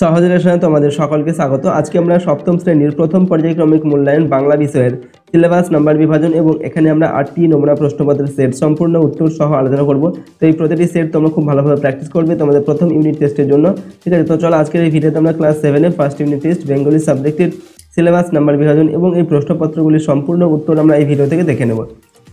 সহজের সাথে তোমাদের সকলকে স্বাগত। আজকে আমরা সপ্তম শ্রেণীর প্রথম পর্যায়ক্রমিক মূল্যায়ন বাংলা বিষয়ের সিলেবাস নাম্বার বিভাজন এবং এখানে আমরা 8টি নমুনা প্রশ্নপত্রের সেট সম্পূর্ণ উত্তর সহ আলোচনা করব। তো এই প্রতিটি সেট তোমরা খুব ভালোভাবে প্র্যাকটিস করবে তোমাদের প্রথম ইউনিট টেস্টের জন্য, ঠিক আছে? তো চলো আজকের এই ভিডিওতে আমরা ক্লাস 7-এর ফার্স্ট ইউনিট টেস্ট বেঙ্গলি সাবজেক্টের সিলেবাস নাম্বার বিভাজন এবং এই প্রশ্নপত্রগুলির সম্পূর্ণ উত্তর আমরা এই ভিডিও থেকে দেখে নেব।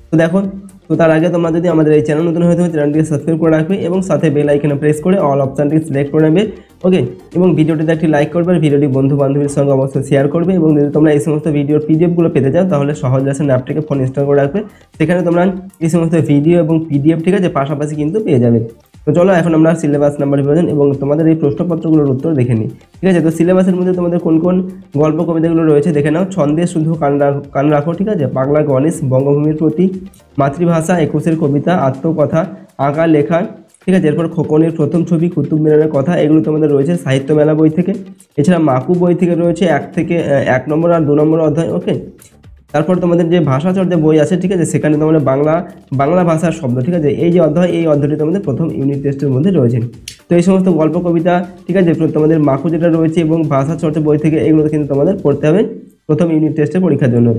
তো দেখো, তো তার আগে তোমরা যদি আমাদের এই চ্যানেল নতুন হয়ে থাকে চ্যানেলটিকে সাবস্ক্রাইব করে রাখবে এবং সাথে বেল আইকনে প্রেস করে অল অপশনটি সিলেক্ট করে নেবে, ওকে? এবং ভিডিওটিতে একটি লাইক করবে আর ভিডিওটি বন্ধু বান্ধবীর সঙ্গে অবশ্যই শেয়ার করবে। এবং যদি তোমরা এই সমস্ত ভিডিওর পিডিএফগুলো পেতে চাও তাহলে সহজ লেসন অ্যাপটিকে ফোন ইনস্টল করে রাখবে, সেখানে তোমরা এই সমস্ত ভিডিও এবং পিডিএফ, ঠিক আছে, পাশাপাশি কিন্তু পেয়ে যাবে। তো চলো এখন আমরা সিলেবাস নাম্বার বিভাজন এবং তোমাদের এই প্রশ্নপত্রগুলোর উত্তর দেখে নিই, ঠিক আছে? তো সিলেবাসের মধ্যে তোমাদের কোন কোন গল্প কবিতাগুলো রয়েছে দেখে নাও। ছন্দে শুধু কান রাখো, ঠিক আছে, পাগলা গণেশ, বঙ্গভূমির প্রতি, মাতৃভাষা, একুশের কবিতা, আত্মকথা, আঁকা লেখা, ঠিক আছে। এরপর খোকনের প্রথম ছবি, কুতুব মিনারের কথা, এগুলো তোমাদের রয়েছে সাহিত্য মেলা বই থেকে। এছাড়া মাকু বই থেকে রয়েছে 1 নম্বর আর 2 নম্বর অধ্যায়, ওকে? তারপর তোমাদের যে ভাষাচর্যা বই আছে, ঠিক আছে, সেখানে তোমাদের বাংলা ভাষার শব্দ, ঠিক আছে, এই যে অধ্যায়, এই অধ্যায়টি তোমাদের প্রথম ইউনিট টেস্টের মধ্যে রয়েছে। তো এই সমস্ত গল্প কবিতা, ঠিক আছে, তোমাদের মাকু যেটা রয়েছে এবং ভাষাচর্যা বই থেকে, এগুলো কিন্তু তোমাদের পড়তে হবে প্রথম ইউনিট টেস্টের পরীক্ষার জন্য।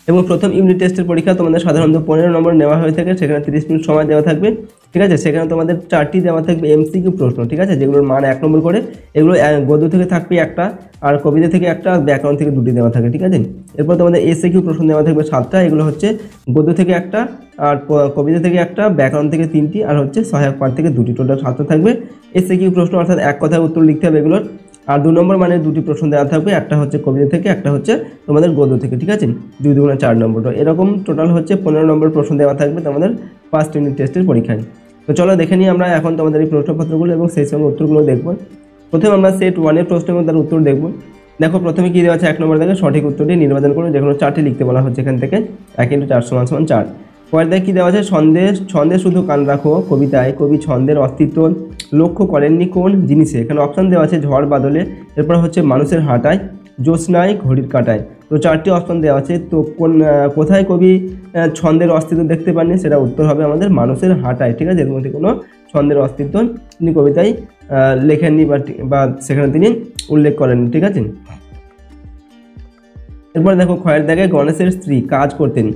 এবং প্রথম ইউনিট টেস্টের পরীক্ষা তোমাদের সাধারণত 15 নম্বর নেওয়া হয়ে থাকে, সেখানে 30 মিনিট সময় দেওয়া থাকবে, ঠিক আছে। সেখানে তোমাদের 4টি দেওয়া থাকবে এমসিকিউ প্রশ্ন, ঠিক আছে, যেগুলোর মান 1 নম্বর করে। এগুলো গদ্য থেকে থাকবে একটা, আর কবিতা থেকে একটা, আর ব্যাকরণ থেকে 2টি দেওয়া থাকে, ঠিক আছে। এরপর তোমাদের এসএকিউ প্রশ্ন দেওয়া থাকবে 7টা, এগুলো হচ্ছে গদ্য থেকে একটা, আর কবিতা থেকে একটা, ব্যাকরণ থেকে 3টি, আর হচ্ছে সহায়ক পাঠ থেকে 2টি, টোটাল 7টা থাকবে এসএকিউ প্রশ্ন, অর্থাৎ এক কথায় উত্তর লিখতে হবে এগুলোর। আর 2 নম্বর মানে 2টি প্রশ্ন দেওয়া থাকবে, একটা হচ্ছে কবিতা থেকে, একটা হচ্ছে তোমাদের গদ্য থেকে, ঠিক আছে, 2 2 4 নম্বর। এরকম টোটাল হচ্ছে 15 নম্বর প্রশ্ন দেওয়া থাকবে তোমাদের ফার্স্ট ইউনিট টেস্টের পরীক্ষায়। তো চলো দেখে নিই আমরা এখন তোমাদের এই প্রশ্নপত্রগুলো এবং সেই সঙ্গে উত্তরগুলো দেখব। প্রথমে আমরা সেট 1-এর প্রশ্ন এবং তার উত্তর দেখব। দেখো প্রথমে কী দেওয়া আছে, 1 নম্বর থেকে সঠিক উত্তরটি নির্বাচন করুন, যেগুলো 4টি লিখতে বলা হচ্ছে এখান থেকে। 1 × 4 = 4। পরের দেখে কী দেওয়া আছে, ছন্দে শুধু কান রাখো কবিতায় কবি ছন্দের অস্তিত্ব লক্ষ্য করেননি কোন জিনিসে। এখানে অপশন দেওয়া আছে ঝড় বাদলে, এরপর হচ্ছে মানুষের হাঁটায়, জ্যোৎস্নায়, ঘড়ির কাঁটায়। তো 4টি অপশন দেওয়া আছে, তো কোথায় কবি ছন্দের অস্তিত্ব দেখতে পাননি, সেটা উত্তর হবে আমাদের মানুষের হাঁটায়, ঠিক আছে। এর মধ্যে কোনো ছন্দের অস্তিত্ব তিনি কবিতায় লেখেননি বা সেখানে তিনি উল্লেখ করেননি, ঠিক আছে। এরপর দেখো ক্ষয়ের দাগে গণেশের স্ত্রী কাজ করতেন।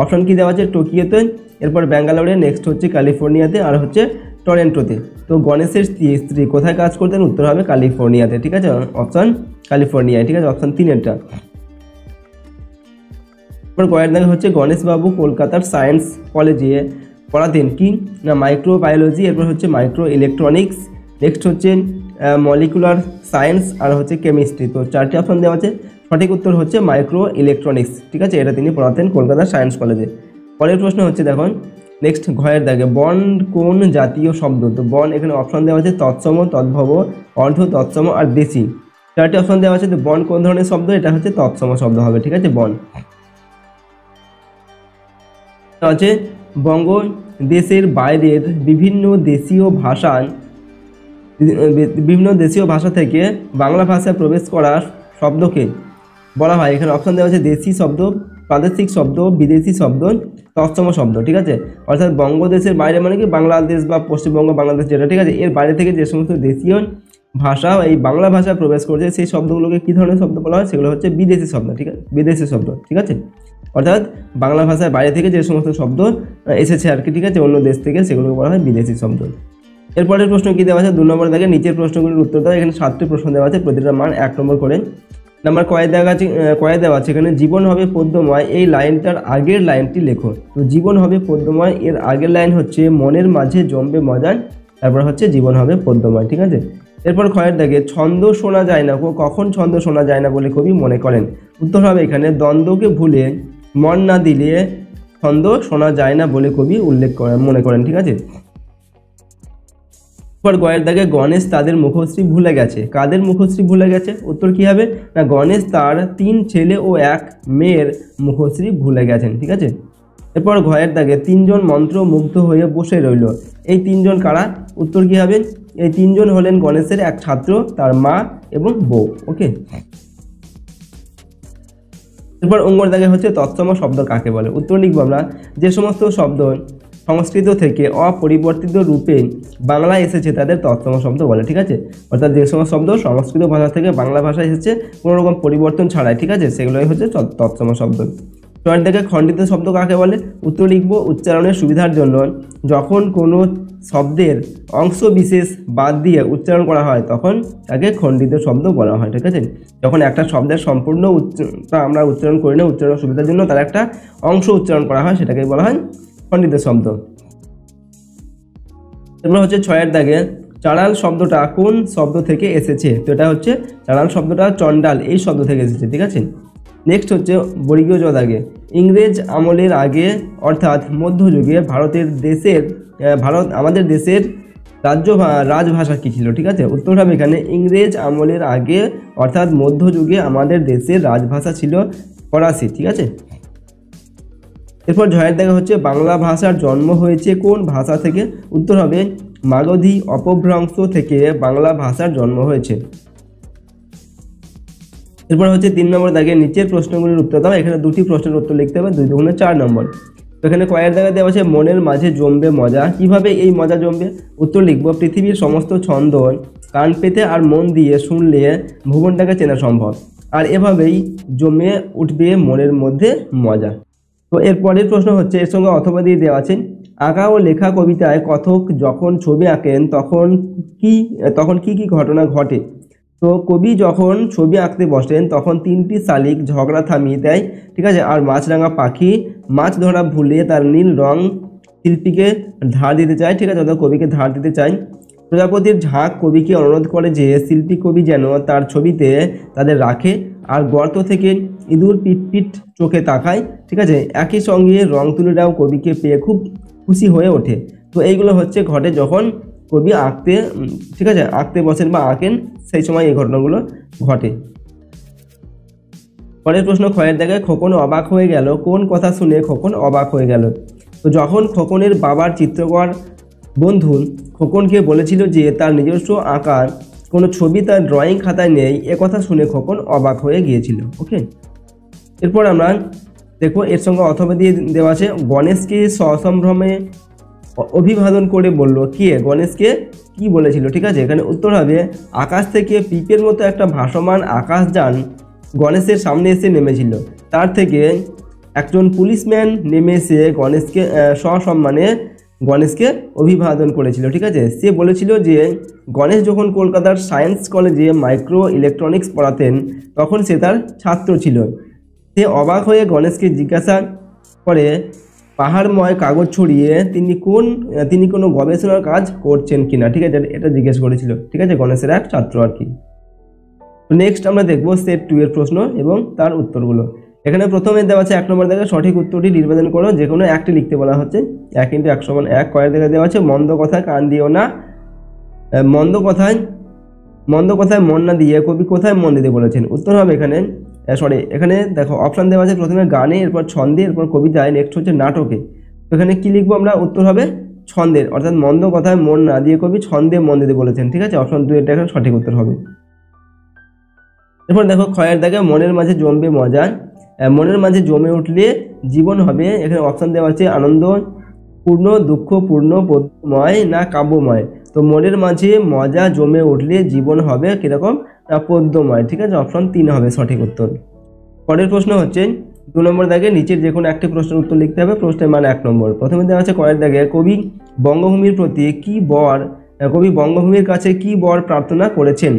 অপশন কি দেওয়া আছে, টোকিওতে, এরপর ব্যাঙ্গালোরে, নেক্সট হচ্ছে ক্যালিফোর্নিয়াতে, আর হচ্ছে টরেন্টোতে। তো গণেশের স্ত্রী কোথায় কাজ করতেন, উত্তর হবে ক্যালিফোর্নিয়াতে, ঠিক আছে, অপশন ক্যালিফোর্নিয়ায়, ঠিক আছে, অপশন 3-এরটা। এরপর গয়ের দাগে হচ্ছে গণেশবাবু কলকাতার সায়েন্স কলেজে পড়াতেন কি না, মাইক্রোবায়োলজি, এরপর হচ্ছে মাইক্রো ইলেকট্রনিক্স, নেক্সট হচ্ছে মলিকুলার সায়েন্স, আর হচ্ছে কেমিস্ট্রি। তো 4টি অপশন দেওয়া আছে, সঠিক উত্তর হচ্ছে মাইক্রো ইলেকট্রনিক্স, ঠিক আছে, এটা তিনি পড়াতেন কলকাতার সায়েন্স কলেজে। পরের প্রশ্ন হচ্ছে দেখুন নেক্সট ঘয়ের দাগে বন কোন জাতীয় শব্দ। তো বন এখানে অপশন দেওয়া আছে তৎসম, তদ্ভব, অর্ধ তৎসম আর দেশি। 4টি অপশন দেওয়া আছে, তো বন কোন ধরনের শব্দ, এটা হচ্ছে তৎসম শব্দ হবে, ঠিক আছে, বন। আছে বঙ্গদেশের বাইরের বিভিন্ন দেশীয় ভাষা থেকে বাংলা ভাষায় প্রবেশ করা শব্দকে বলা হয়। এখানে অপশন দেওয়া আছে দেশি শব্দ, প্রাদেশিক শব্দ, বিদেশি শব্দ, তৎসম শব্দ, ঠিক আছে। অর্থাৎ বঙ্গদেশের বাইরে মানে কি বাংলাদেশ বা পশ্চিমবঙ্গ, বাংলাদেশ যেটা, ঠিক আছে, এর বাইরে থেকে যে সমস্ত দেশীয় ভাষা এই বাংলা ভাষায় প্রবেশ করছে সেই শব্দগুলোকে কী ধরনের শব্দ বলা হয়, সেগুলো হচ্ছে বিদেশি শব্দ, ঠিক আছে, বিদেশি শব্দ, ঠিক আছে। অর্থাৎ বাংলা ভাষার বাইরে থেকে যে সমস্ত শব্দ এসেছে আর কি, ঠিক আছে, অন্য দেশ থেকে, সেগুলোকে বলা হয় বিদেশি শব্দ। এরপরের প্রশ্ন কী দেওয়া আছে, 2 নম্বর দাগে নিচের প্রশ্নগুলির উত্তর দাও। এখানে 7টি প্রশ্ন দেওয়া আছে, প্রতিটা মান 1 নম্বর করে। নাম্বার কয়ে দেওয়া আছে এখানে জীবন হবে পদ্যময়, এই লাইনটার আগের লাইনটি লেখো। তো জীবন হবে পদ্যময়, এর আগের লাইন হচ্ছে মনের মাঝে জমবে মজার, তারপর হচ্ছে জীবন হবে পদ্যময়, ঠিক আছে। এরপর ক্ষয়ের দাগে ছন্দ শোনা যায় না, কখন ছন্দ শোনা যায় না বলে কবি মনে করেন। উত্তর হবে এখানে দ্বন্দ্বকে ভুলে মন না দিলে ছন্দ শোনা যায় না বলে কবি মনে করেন, ঠিক আছে। এরপর গয়ের দাগে গণেশ তাদের মুখশ্রী ভুলে গেছে, কাদের মুখশ্রী ভুলে গেছে, উত্তর কি হবে না, গণেশ তার 3 ছেলে ও 1 মেয়ের মুখশ্রী ভুলে গেছেন, ঠিক আছে। এরপর ঘয়ের দাগে 3 জন মন্ত্র মুগ্ধ হয়ে বসে রইল, এই 3 জন কারা, উত্তর কি হবে, এই 3 জন হলেন গণেশের এক ছাত্র, তার মা এবং বউ, ওকে। এরপর অঙ্গর দাগে হচ্ছে তৎসম শব্দ কাকে বলে। উত্তর লিখবো আমরা যে সমস্ত শব্দ সংস্কৃত থেকে অপরিবর্তিত রূপে বাংলা এসেছে তাদের তৎসম শব্দ বলে। ঠিক আছে, অর্থাৎ যে সমস্ত শব্দ সংস্কৃত ভাষা থেকে বাংলা ভাষায় এসেছে কোনো রকম পরিবর্তন ছাড়াই, ঠিক আছে, সেগুলোই হচ্ছে তৎসম শব্দ। পয়েন্ট থেকে খণ্ডিত শব্দ কাকে বলে? উত্তর লিখব উচ্চারণের সুবিধার জন্য যখন কোনো শব্দের অংশ বিশেষ বাদ দিয়ে উচ্চারণ করা হয় তখন তাকে খণ্ডিত শব্দ বলা হয়। ঠিক আছে, যখন একটা শব্দের সম্পূর্ণ আমরা উচ্চারণ করি না, উচ্চারণ সুবিধার জন্য তার একটা অংশ উচ্চারণ করা হয়, সেটাকে বলা হয় খণ্ডিত শব্দ। এরপর হচ্ছে 6 দাগে চাড়াল শব্দটা কোন শব্দ থেকে এসেছে? তো এটা হচ্ছে চাড়াল শব্দটা চণ্ডাল এই শব্দ থেকে এসেছে। ঠিক আছে, নেক্সট হচ্ছে বর্গীয় জ দাগে ইংরেজ আমলের আগে অর্থাৎ মধ্যযুগে আমাদের দেশের রাজভাষা কী ছিল? ঠিক আছে, উত্তর হবে এখানে ইংরেজ আমলের আগে অর্থাৎ মধ্যযুগে আমাদের দেশের রাজভাষা ছিল ফরাসি। ঠিক আছে, এরপর জয়ের দেখা হচ্ছে বাংলা ভাষার জন্ম হয়েছে কোন ভাষা থেকে? উত্তর হবে মাগধী অপভ্রংশ থেকে বাংলা ভাষার জন্ম হয়েছে। এরপর হচ্ছে 3 নম্বর দাগে নিচের প্রশ্নগুলির উত্তর দাও। এখানে দুটি প্রশ্নের উত্তর লিখতে হবে, 2 দুগুণে 4 নম্বর। তো এখানে কয়ের দাগে দেওয়া আছে মনের মাঝে জমবে মজা। কিভাবে এই মজা জমবে? উত্তর লিখব পৃথিবীর সমস্ত ছন্দ কান পেতে আর মন দিয়ে শুনলে ভুবনটাকে চেনা সম্ভব, আর এভাবেই জমে উঠবে মনের মধ্যে মজা। তো এরপরের প্রশ্ন হচ্ছে এর সঙ্গে অথবা দিয়ে দেওয়া আছে আঁকা ও লেখা কবিতায় কথক যখন ছবি আঁকেন তখন কি কি ঘটনা ঘটে? তো কবি যখন ছবি আঁকতে বসেন তখন 3টি শালিক ঝগড়া থামিয়ে দেয়। ঠিক আছে, আর মাছরাঙা পাখি মাছ ধরা ভুলে তার নীল রং শিল্পীকে ধার দিতে চায়। ঠিক আছে, অর্থাৎ কবিকে ধার দিতে চায়। প্রজাপতির ঝাঁক কবিকে অনুরোধ করে যে শিল্পী কবি যেন তার ছবিতে তাদের রাখে, আর গর্ত থেকে ইঁদুর পিটপিট চোখে তাকায়। ঠিক আছে, একই সঙ্গে রং তুলিরাও কবিকে পেয়ে খুব খুশি হয়ে ওঠে। তো এইগুলো হচ্ছে ঘটে যখন কবি আঁকতে বসেন বা আঁকেন, সেই সময় এই ঘটনাগুলো ঘটে। পরের প্রশ্ন ক্ষয়ের জায়গায় খোকন অবাক হয়ে গেল। কোন কথা শুনে খোকন অবাক হয়ে গেল? তো যখন খোকনের বাবার চিত্রকর বন্ধু খোকনকে বলেছিল যে তার নিজস্ব আঁকার কোনো ছবি তার ড্রয়িং খাতায় নেই, এ কথা শুনে খোকন অবাক হয়ে গিয়েছিল। ওকে, এরপর আমরা দেখো এর সঙ্গে অথবা দিয়ে দেওয়া আছে গণেশকে সসম্ভ্রমে অভিবাদন করে বলল। কে গণেশকে কি বলেছিল? ঠিক আছে, এখানে উত্তর হবে আকাশ থেকে পিপের মতো একটা ভাসমান আকাশযান গণেশের সামনে এসে নেমেছিল। তার থেকে একজন পুলিশম্যান নেমে এসে গণেশকে সসম্মানে গণেশকে অভিবাদন করেছিল। ঠিক আছে, সে বলেছিল যে গণেশ যখন কলকাতার সায়েন্স কলেজে মাইক্রো ইলেকট্রনিক্স পড়াতেন তখন সে তার ছাত্র ছিল। সে অবাক হয়ে গণেশকে জিজ্ঞাসা করে পাহাড়ময় কাগজ ছড়িয়ে তিনি কোনো গবেষণার কাজ করছেন কিনা। ঠিক আছে, এটা জিজ্ঞেস করেছিল। ঠিক আছে, গণেশের এক ছাত্র আর কি। নেক্সট আমরা দেখবো সেট 2 এর প্রশ্ন এবং তার উত্তরগুলো। এখানে প্রথমে দেওয়া আছে 1 নম্বর দেখে সঠিক উত্তরটি নির্বাচন করো, যে কোনো একটি লিখতে বলা হচ্ছে। 1 × 1 = 1। কয়ের দেখে দেওয়া আছে মন্দ কথায় কান দিও না। মন্দ কথায় মন না দিয়ে কবি কোথায় মন দিতে বলেছেন? উত্তর হবে এখানে দেখো অপশান দেওয়া আছে প্রথমে গানে, এরপর ছন্দে, এরপর কবিতায়, নেক্সট হচ্ছে নাটকে। তো এখানে কি লিখবো আমরা? উত্তর হবে ছন্দের, অর্থাৎ মন্দ কথায় মন না দিয়ে কবি ছন্দে মন দিতে বলেছেন। ঠিক আছে, অপশন 2 এটা এখানে সঠিক উত্তর হবে। এরপর দেখো ক্ষয়ের দাগে মনের মাঝে জমবে মজা। মনের মাঝে জমে উঠলে জীবন হবে। এখানে অপশান দেওয়া আছে আনন্দপূর্ণ, দুঃখপূর্ণ, পদ্যময় না কাব্যময়। তো মনের মাঝে মজা জমে উঠলে জীবন হবে কিরকম? না পদ্যময়। ঠিক আছে, অপশন 3 হবে সঠিক উত্তর। পরের প্রশ্ন হচ্ছে 2 নম্বর দাগে নিচের যে কোনো একটি প্রশ্নের উত্তর লিখতে হবে। প্রশ্নের মান 1 নম্বর। প্রথমে দেওয়া আছে কয়ের দাগে কবি বঙ্গভূমির কাছে কি বর প্রার্থনা করেছেন?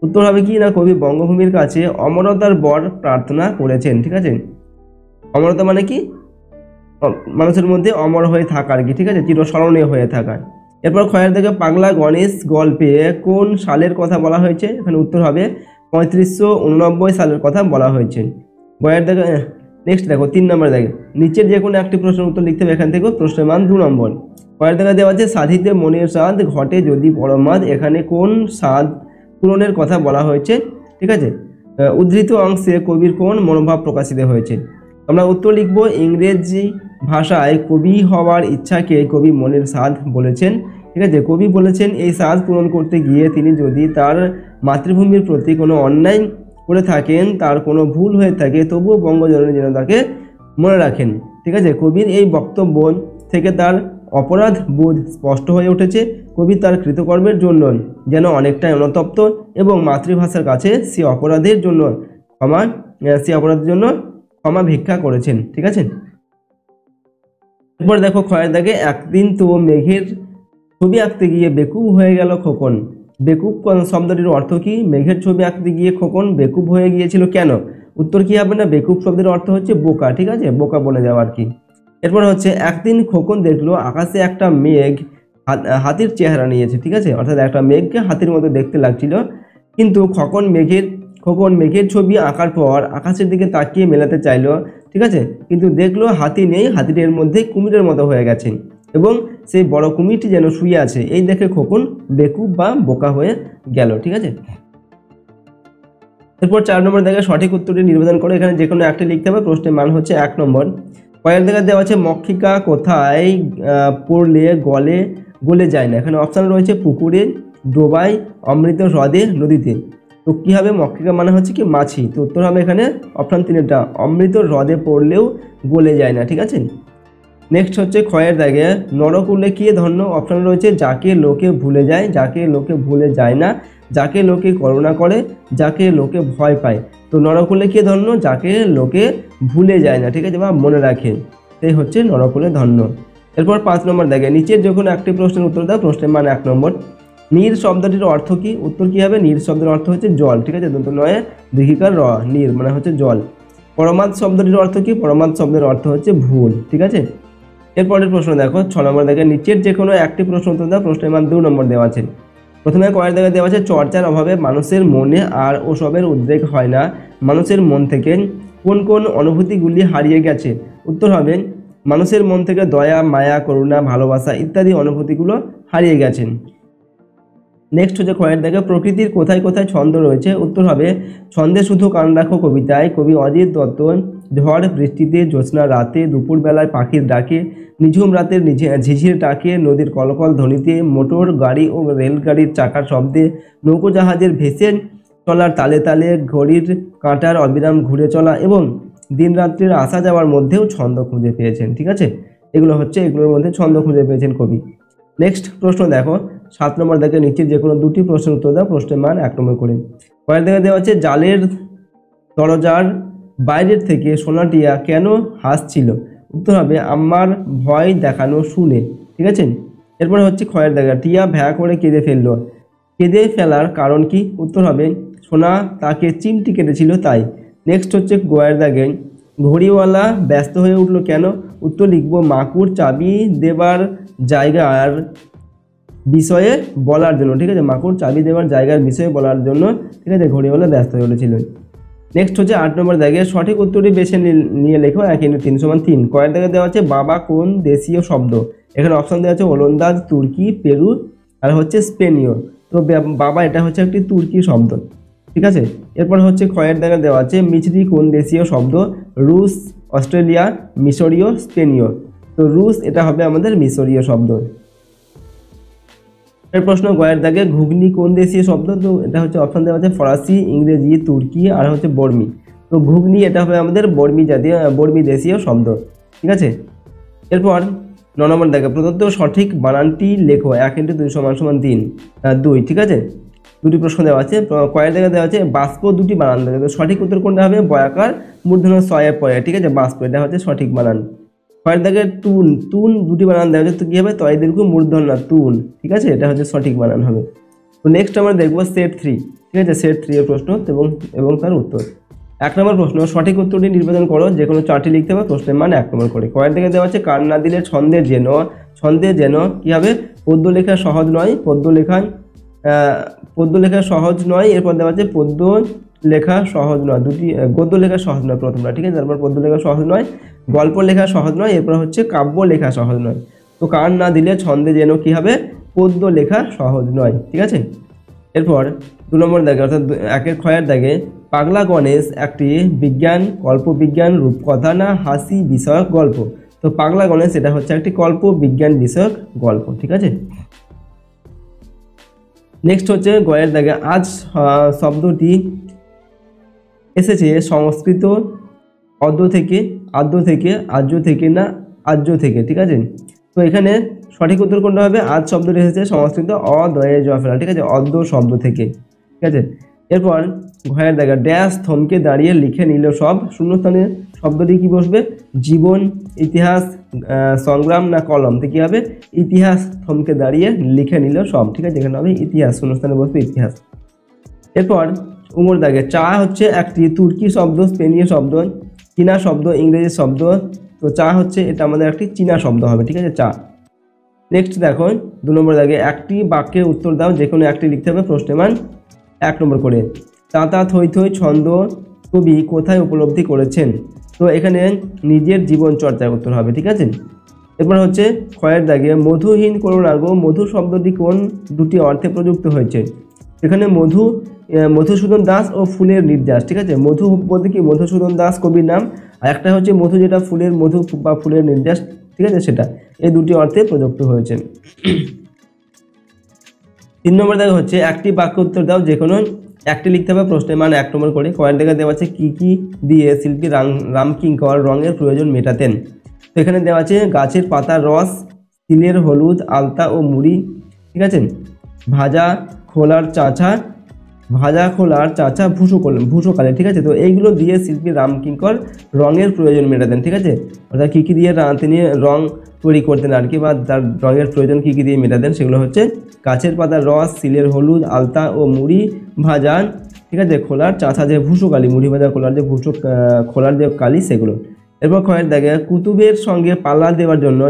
উত্তর হবে কি না কবি বঙ্গভূমির কাছে অমরতার বর প্রার্থনা করেছেন। ঠিক আছে, অমরতা মানে কি? মানুষের মধ্যে অমর হয়ে থাকা আর কি। ঠিক আছে, চিরস্মরণীয় হয়ে থাকা। এরপর ক্ষয়ের দাগে পাগলা গণেশ গল্পে কোন সালের কথা বলা হয়েছে? এখানে উত্তর হবে 3589 সালের কথা বলা হয়েছে। গয়ের দাগে নেক্সট দেখো 3 নম্বর দাগে নিচের যে কোনো একটি প্রশ্নের উত্তর লিখতে হবে। এখান থেকে প্রশ্নের মান 2 নম্বর। কয়ের দাগে দেওয়া আছে সাধিতে মনের স্বাদ ঘটে যদি পরমাদ। এখানে কোন স্বাদ পূরণের কথা বলা হয়েছে? ঠিক আছে, উদ্ধৃত অংশে কবির কোন মনোভাব প্রকাশিত হয়েছে? আমরা উত্তর লিখব ইংরেজি ভাষায় কবি হওয়ার ইচ্ছাকে কবি মনের স্বাদ বলেছেন। ঠিক আছে, কবি বলেছেন এই স্বাদ পূরণ করতে গিয়ে তিনি যদি তার মাতৃভূমির প্রতি কোনো অন্যায় করে থাকেন, তার কোনো ভুল হয়ে থাকে, তবুও বঙ্গজননী যেন তাকে মনে রাখেন। ঠিক আছে, কবির এই বক্তব্য থেকে তার অপরাধ বোধ স্পষ্ট হয়ে উঠেছে। কবি তার কৃতকর্মের জন্য যেন অনেকটাই অনুতপ্ত এবং মাতৃভাষার কাছে সে অপরাধের জন্য ক্ষমা ভিক্ষা করেছেন। ঠিক আছে, এরপর দেখো খয়ের দাগে, একদিন তো মেঘের ছবি আঁকতে গিয়ে বেকুব হয়ে গেল খোকন। বেকুব শব্দটির অর্থ কি? মেঘের ছবি আঁকতে গিয়ে খোকন বেকুব হয়ে গিয়েছিল কেন? উত্তর কি হবে না, বেকুব শব্দের অর্থ হচ্ছে বোকা। ঠিক আছে, বোকা বলে যাওয়া আর কি। এরপর হচ্ছে একদিন খোকন দেখলো আকাশে একটা মেঘ হাতির চেহারা নিয়েছে। ঠিক আছে, অর্থাৎ একটা মেঘকে হাতির মতো দেখতে লাগছিল, কিন্তু খোকন মেঘের ছবি আঁকার পর আকাশের দিকে তাকিয়ে মেলাতে চাইলো। ঠিক আছে, কিন্তু দেখলো হাতি নেই, হাতিটির মধ্যে কুমিরের মতো হয়ে গেছে এবং সেই বড় কুমিরটি যেন শুয়ে আছে। এই দেখে খোকন বেকুব বা বোকা হয়ে গেল। ঠিক আছে, এরপর 4 নম্বর দেখে সঠিক উত্তরটি নির্বাচন করে। এখানে যে কোনো একটা লিখতে হবে। প্রশ্নের মান হচ্ছে 1 নম্বর। কয়েক জায়গায় দেওয়া আছে মক্ষিকা কোথায় পড়লে গলে যায় না। এখানে অপশান রয়েছে পুকুরে, ডোবায়, অমৃত হ্রদে, নদীতে। তো কী হবে, মক্ষিকা মানে হচ্ছে কি মাছি, তো উত্তর হবে এখানে অপশান 3টা, অমৃত হ্রদে পড়লেও গলে যায় না। ঠিক আছে, নেক্সট হচ্ছে ক্ষয়ের দাগে নরকুলে কে ধন্য। অপশান রয়েছে যাকে লোকে ভুলে যায়, যাকে লোকে ভুলে যায় না, যাকে লোকে করুণা করে, যাকে লোকে ভয় পায়। তো নরকুলে কে ধন্য, যাকে লোকে ভুলে যায় না। ঠিক আছে, বা মনে রাখে, এই হচ্ছে নরকুলে ধন্য। এরপর 5 নম্বর দাগে নিচের যে কোনো একটি প্রশ্নের উত্তর দাও। প্রশ্নের মান 1 নম্বর। নীর শব্দটির অর্থ কি? উত্তর কি হবে, নীর শব্দের অর্থ হচ্ছে জল। ঠিক আছে, দন্ত নয়ে দীর্ঘিকার র, নীর মানে হচ্ছে জল। পরমাদ শব্দটির অর্থ কি? পরমাদ শব্দের অর্থ হচ্ছে ভুল। ঠিক আছে, এরপরের প্রশ্ন দেখো 6 নম্বর দেখে নিচের যে কোনো একটি প্রশ্ন উত্তর দাও। প্রশ্নের মান 2 নম্বর দেওয়া আছে। প্রথমে কয়েক জায়গায় দেওয়া আছে চর্চার অভাবে মানুষের মনে আর ওসবের উদ্রেক হয় না। মানুষের মন থেকে কোন কোন অনুভূতিগুলি হারিয়ে গেছে? উত্তর হবে মানুষের মন থেকে দয়া, মায়া, করুণা, ভালোবাসা ইত্যাদি অনুভূতিগুলো হারিয়ে গেছেন। নেক্সট হচ্ছে কয়েক দেখে প্রকৃতির কোথায় কোথায় ছন্দ রয়েছে। উত্তর হবে ছন্দে শুধু কান রাখো কবিতায় কবি অজিত দত্ত। ঝড় বৃষ্টিতে, জ্যোৎস্না রাতে, দুপুরবেলায় পাখির ডাকে, নিঝুম রাতের ঝিঝির ডাকে, নদীর কলকল ধ্বনিতে, মোটর গাড়ি ও রেলগাড়ির চাকার শব্দে, নৌকোজাহাজের ভেসে চলার তালে তালে, ঘড়ির কাঁটার অবিরাম ঘুরে চলা এবং দিনরাত্রির আসা যাওয়ার মধ্যেও ছন্দ খুঁজে পেয়েছেন। ঠিক আছে, এগুলোর মধ্যে ছন্দ খুঁজে পেয়েছেন কবি। নেক্সট প্রশ্ন দেখো 7 নম্বর দেখে নিচে যে কোনো দুটি প্রশ্নের উত্তর দাও। প্রশ্নের মান 1 নম্বর করে। পরের দিকে দেওয়া আছে জালের দরজার বাইরের থেকে সোনাটিয়া কেন হাসছিল? উত্তর হবে আমার ভয় দেখানো শুনে। ঠিক আছে, এরপরে হচ্ছে ক্ষয়ের দেখা টিয়া ভ্যা করে কেঁদে ফেললো। কেঁদে ফেলার কারণ কি? উত্তর হবে সোনা তাকে চিমটি কেটেছিল তাই। নেক্সট হচ্ছে গোয়ের দাগে ঘড়িওয়ালা ব্যস্ত হয়ে উঠলো কেন? উত্তর লিখবো মাকুর চাবি দেবার জায়গার বিষয়ে বলার জন্য। ঠিক আছে, মাকুর চাবি দেওয়ার জায়গার বিষয়ে বলার জন্য। ঠিক আছে, ঘড়িওয়ালা ব্যস্ত হয়ে উঠেছিল। নেক্সট হচ্ছে 8 নম্বর দাগে সঠিক উত্তরটি বেছে নিয়ে লেখো 1 × 3 = 3। কয়ের দাগে দেওয়া আছে বাবা কোন দেশীয় শব্দ? এখানে অপশন দেওয়া আছে ওলন্দাজ, তুর্কি, পেরু আর হচ্ছে স্পেনীয়। তো বাবা এটা হচ্ছে একটি তুর্কি শব্দ। ঠিক আছে, এরপর হচ্ছে ক্ষয়ের দাগে দেওয়া আছে মিছরি কোন দেশীয় শব্দ? রুশ, অস্ট্রেলিয়া, মিশরীয়, স্পেনীয়। তো রুশ এটা হবে আমাদের মিশরীয় শব্দ। এর প্রশ্ন গয়ের দাগে ঘুগনি কোন দেশীয় শব্দ? তো এটা হচ্ছে অপশন দেওয়া আছে ফরাসি, ইংরেজি, তুর্কি আর হচ্ছে বর্মি। তো ঘুগনি এটা হবে আমাদের বর্মি দেশীয় শব্দ। ঠিক আছে, এরপর 9 নম্বর দাগে প্রদত্ত সঠিক বানানটি লেখো 1 × 2 = 2। ঠিক আছে, দুটি প্রশ্ন দেওয়া আছে। কয়ের জায়গায় দেওয়া আছে বাষ্প দুটি বানান দেবে। তো সঠিক উত্তর কোনটা হবে? বয়াকার মূর্ধন্য ছয়ের পরে। ঠিক আছে, বাষ্প এটা হচ্ছে সঠিক বানান। কয়ের দাগে তুন দুটি বানান দেওয়া আছে। তো কী হবে? তয় দীর্ঘ মূর্ধন্য তুন। ঠিক আছে, এটা হচ্ছে সঠিক বানান হবে। তো নেক্সট আমরা দেখবো সেট 3। ঠিক আছে, সেট 3 এর প্রশ্ন এবং তার উত্তর। 1 নম্বর প্রশ্ন সঠিক উত্তরটি নির্বাচন করো। যে কোনো 4টি লিখতে হবে। প্রশ্নের মান 1 নম্বর করে। কয়ের দিকে দেওয়া আছে কান না দিলে ছন্দে যেন কী হবে? পদ্য লেখা সহজ নয়। পদ্য লেখা সহজ নয়। এরপর দেওয়া আছে পদ্য লেখা সহজ নয়। গদ্য লেখা সহজ নয় প্রথমটা। ঠিক আছে, তারপর পদ্য লেখা সহজ নয়, গল্প লেখা সহজ নয়, এরপর হচ্ছে কাব্য লেখা সহজ নয়। তো কান না দিলে ছন্দে যেন কী হবে? পদ্য লেখা সহজ নয়। ঠিক আছে, এরপর 2 নম্বর দাগে অর্থাৎ 1 ক্ষয়ের দাগে পাগলা গণেশ একটি বিজ্ঞান, কল্পবিজ্ঞান, রূপকথা না হাসি বিষয়ক গল্প? তো পাগলা গণেশ এটা হচ্ছে একটি কল্প বিজ্ঞান বিষয়ক গল্প। ঠিক আছে, নেক্সট হচ্ছে গয়ের দাগে আজ শব্দটি এসেছে সংস্কৃত আদ্য থেকে না আর্য থেকে। ঠিক আছে, তো এখানে সঠিক উত্তর কোনটা হবে? আজ শব্দটি এসেছে সংস্কৃত অদয়ে জ ফেলা, ঠিক আছে, অদ্য শব্দ থেকে, ঠিক আছে। এরপর ঘয়ের দাগে ড্যাশ থমকে দাঁড়িয়ে লিখে নিল সব, শূন্যস্থানে শব্দটি কি বসবে? জীবন, ইতিহাস, সংগ্রাম না কলম, তো কি হবে? ইতিহাস থমকে দাঁড়িয়ে লিখে নিল সব, ঠিক আছে, এখানে হবে ইতিহাস, শূন্যস্থানে বসবে ইতিহাস। এরপর উমর দাগে চা হচ্ছে একটি তুর্কি শব্দ, স্পেনীয় শব্দ, চীনা শব্দ, ইংরেজি শব্দ, তো চা হচ্ছে এটা আমাদের একটি চীনা শব্দ হবে, ঠিক আছে, চা। নেক্সট দেখো 2 নম্বর দাগে একটি বাক্যে উত্তর দাও, যে কোনো একটি লিখতে হবে, প্রশ্নের মান 1 নম্বর করে। তাতা থই থই ছন্দ কবি কোথায় উপলব্ধি করেছেন? তো এখানে নিজের জীবন চর্চার উত্তর হবে, ঠিক আছে। এরপর হচ্ছে ক্ষয়ের দাগে মধুহীন করো না গো, মধু শব্দটি কোন দুটি অর্থে প্রযুক্ত হয়েছে? এখানে মধু, মধুসূদন দাস ও ফুলের নির্যাস, ঠিক আছে, মধু বলতে কি মধুসূদন দাস কবির নাম, আর একটা হচ্ছে মধু যেটা ফুলের মধু বা ফুলের নির্যাস, ঠিক আছে, সেটা, এই দুটি অর্থে প্রযুক্ত হয়েছে। 3 নম্বর দেখা হচ্ছে একটি বাক্য উত্তর দাও, যে কোনো একটি লিখতে হবে, প্রশ্নের মান 1 নম্বর করে। কয়ের দেখা দেওয়া আছে কি কি দিয়ে শিল্পী রামকিঙ্কর রঙের প্রয়োজন মেটাতেন? তো এখানে দেওয়া আছে গাছের পাতার রস, তিলের হলুদ, আলতা ও মুড়ি, ঠিক আছে, ভাজা খোলার চাচা ভুষোকালে, ঠিক আছে। তো এইগুলো দিয়ে শিল্পী রামকিঙ্কর রঙের প্রয়োজন মেটাতেন, ঠিক আছে, অর্থাৎ কী কী দিয়ে তিনি রং তৈরি করতেন আর কি, বা তার রঙের প্রয়োজন কী কী দিয়ে মেটাতেন, সেগুলো হচ্ছে গাছের পাতার রস, সিলের হলুদ, আলতা ও মুড়ি ভাজা, ঠিক আছে, খোলার চাচা যে ভুষোকালি, মুড়ি ভাজা খোলার যে খোলার যে কালি, সেগুলো। এরপর ক্ষয়ের দাগে কুতুবের সঙ্গে পাল্লা দেওয়ার জন্য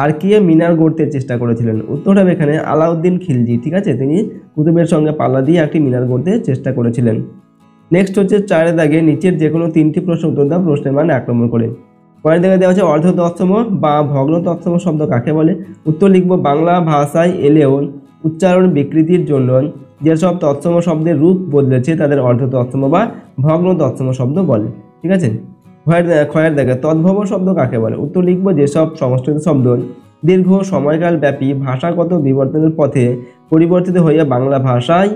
আর কে মিনার গড়তে চেষ্টা করেছিলেন? উত্তর হবে এখানে আলাউদ্দিন খিলজি, ঠিক আছে, তিনি কুতুবের সঙ্গে পাল্লা দিয়ে একটি মিনার গড়তে চেষ্টা করেছিলেন। নেক্সট হচ্ছে 4 দাগে নিচের যে কোনো 3টি প্রশ্ন উত্তর দাও, প্রশ্নের মান 1 নম্বর করে। পরের দাগে দেওয়া হচ্ছে অর্ধ তৎসম বা ভগ্ন তৎসম শব্দ কাকে বলে? উত্তর লিখব বাংলা ভাষায় এলেও উচ্চারণ বিকৃতির জন্য যেসব তৎসম শব্দের রূপ বদলেছে তাদের অর্ধ তৎসম বা ভগ্ন তৎসম শব্দ বলে, ঠিক আছে। ক্ষয়ের দাগে তদ্ভব শব্দ কাকে বলে? উত্তর লিখব যেসব সংস্কৃত শব্দ দীর্ঘ সময়কাল ব্যাপী ভাষাগত বিবর্তনের পথে পরিবর্তিত হয়ে বাংলা ভাষায়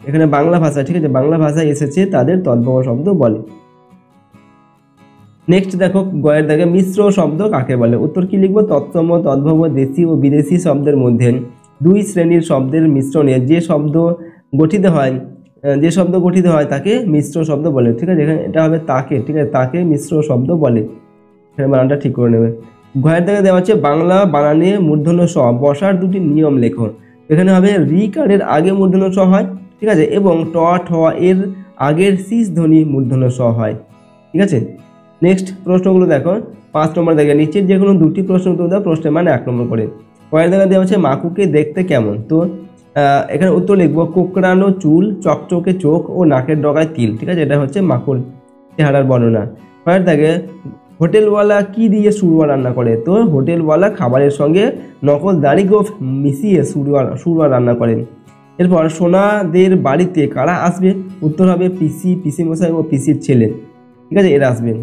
এখানে বাংলা ভাষা, ঠিক আছে, বাংলা ভাষায় এসেছে তাদের তদ্ভব শব্দ বলে। নেক্সট দেখো গয়ের দাগে মিশ্র শব্দ কাকে বলে? উত্তর কি লিখব? তৎসম, তদ্ভব, দেশি ও বিদেশি শব্দের মধ্যে 2 শ্রেণীর শব্দের মিশ্রণে যে শব্দ গঠিত হয় তাকে মিশ্র শব্দ বলে, ঠিক আছে, এখানে এটা হবে তাকে, ঠিক আছে, তাকে মিশ্র শব্দ বলে, এখানে বানানটা ঠিক করে নেবে। ঘয়ের দাগে দেওয়া হচ্ছে বাংলা বানানে মূর্ধন্য স বসার 2টি নিয়ম লেখো। এখানে হবে রিকারের আগে মূর্ধন্য স হয়, ঠিক আছে, এবং ট ঠ এর আগের শীষ ধ্বনি মূর্ধন্য স হয়, ঠিক আছে। নেক্সট প্রশ্নগুলো দেখো 5 নম্বর দাগে নিচের যে কোনো 2টি প্রশ্ন উত্তর দাও, প্রশ্নের মান 1 নম্বর করে। পরের দাগে দেওয়া হচ্ছে মাকুকে দেখতে কেমন? তো এখানে উত্তর লিখবো কোকড়ানো চুল, চকচকে চোখ ও নাকের ডগায় তিল, ঠিক আছে, এটা হচ্ছে মাকুর চেহারার বর্ণনা। পরের দাগে হোটেলওয়ালা কি দিয়ে সুরমা রান্না করে? তো হোটেলওয়ালা খাবারের সঙ্গে নকল দাড়ি গোঁফ মিশিয়ে সুরমা রান্না করেন। এরপর সোনাদের বাড়িতে কারা আসবে? উত্তর হবে পিসিমশাই ও পিসির ছেলে, ঠিক আছে, এরা আসবেন।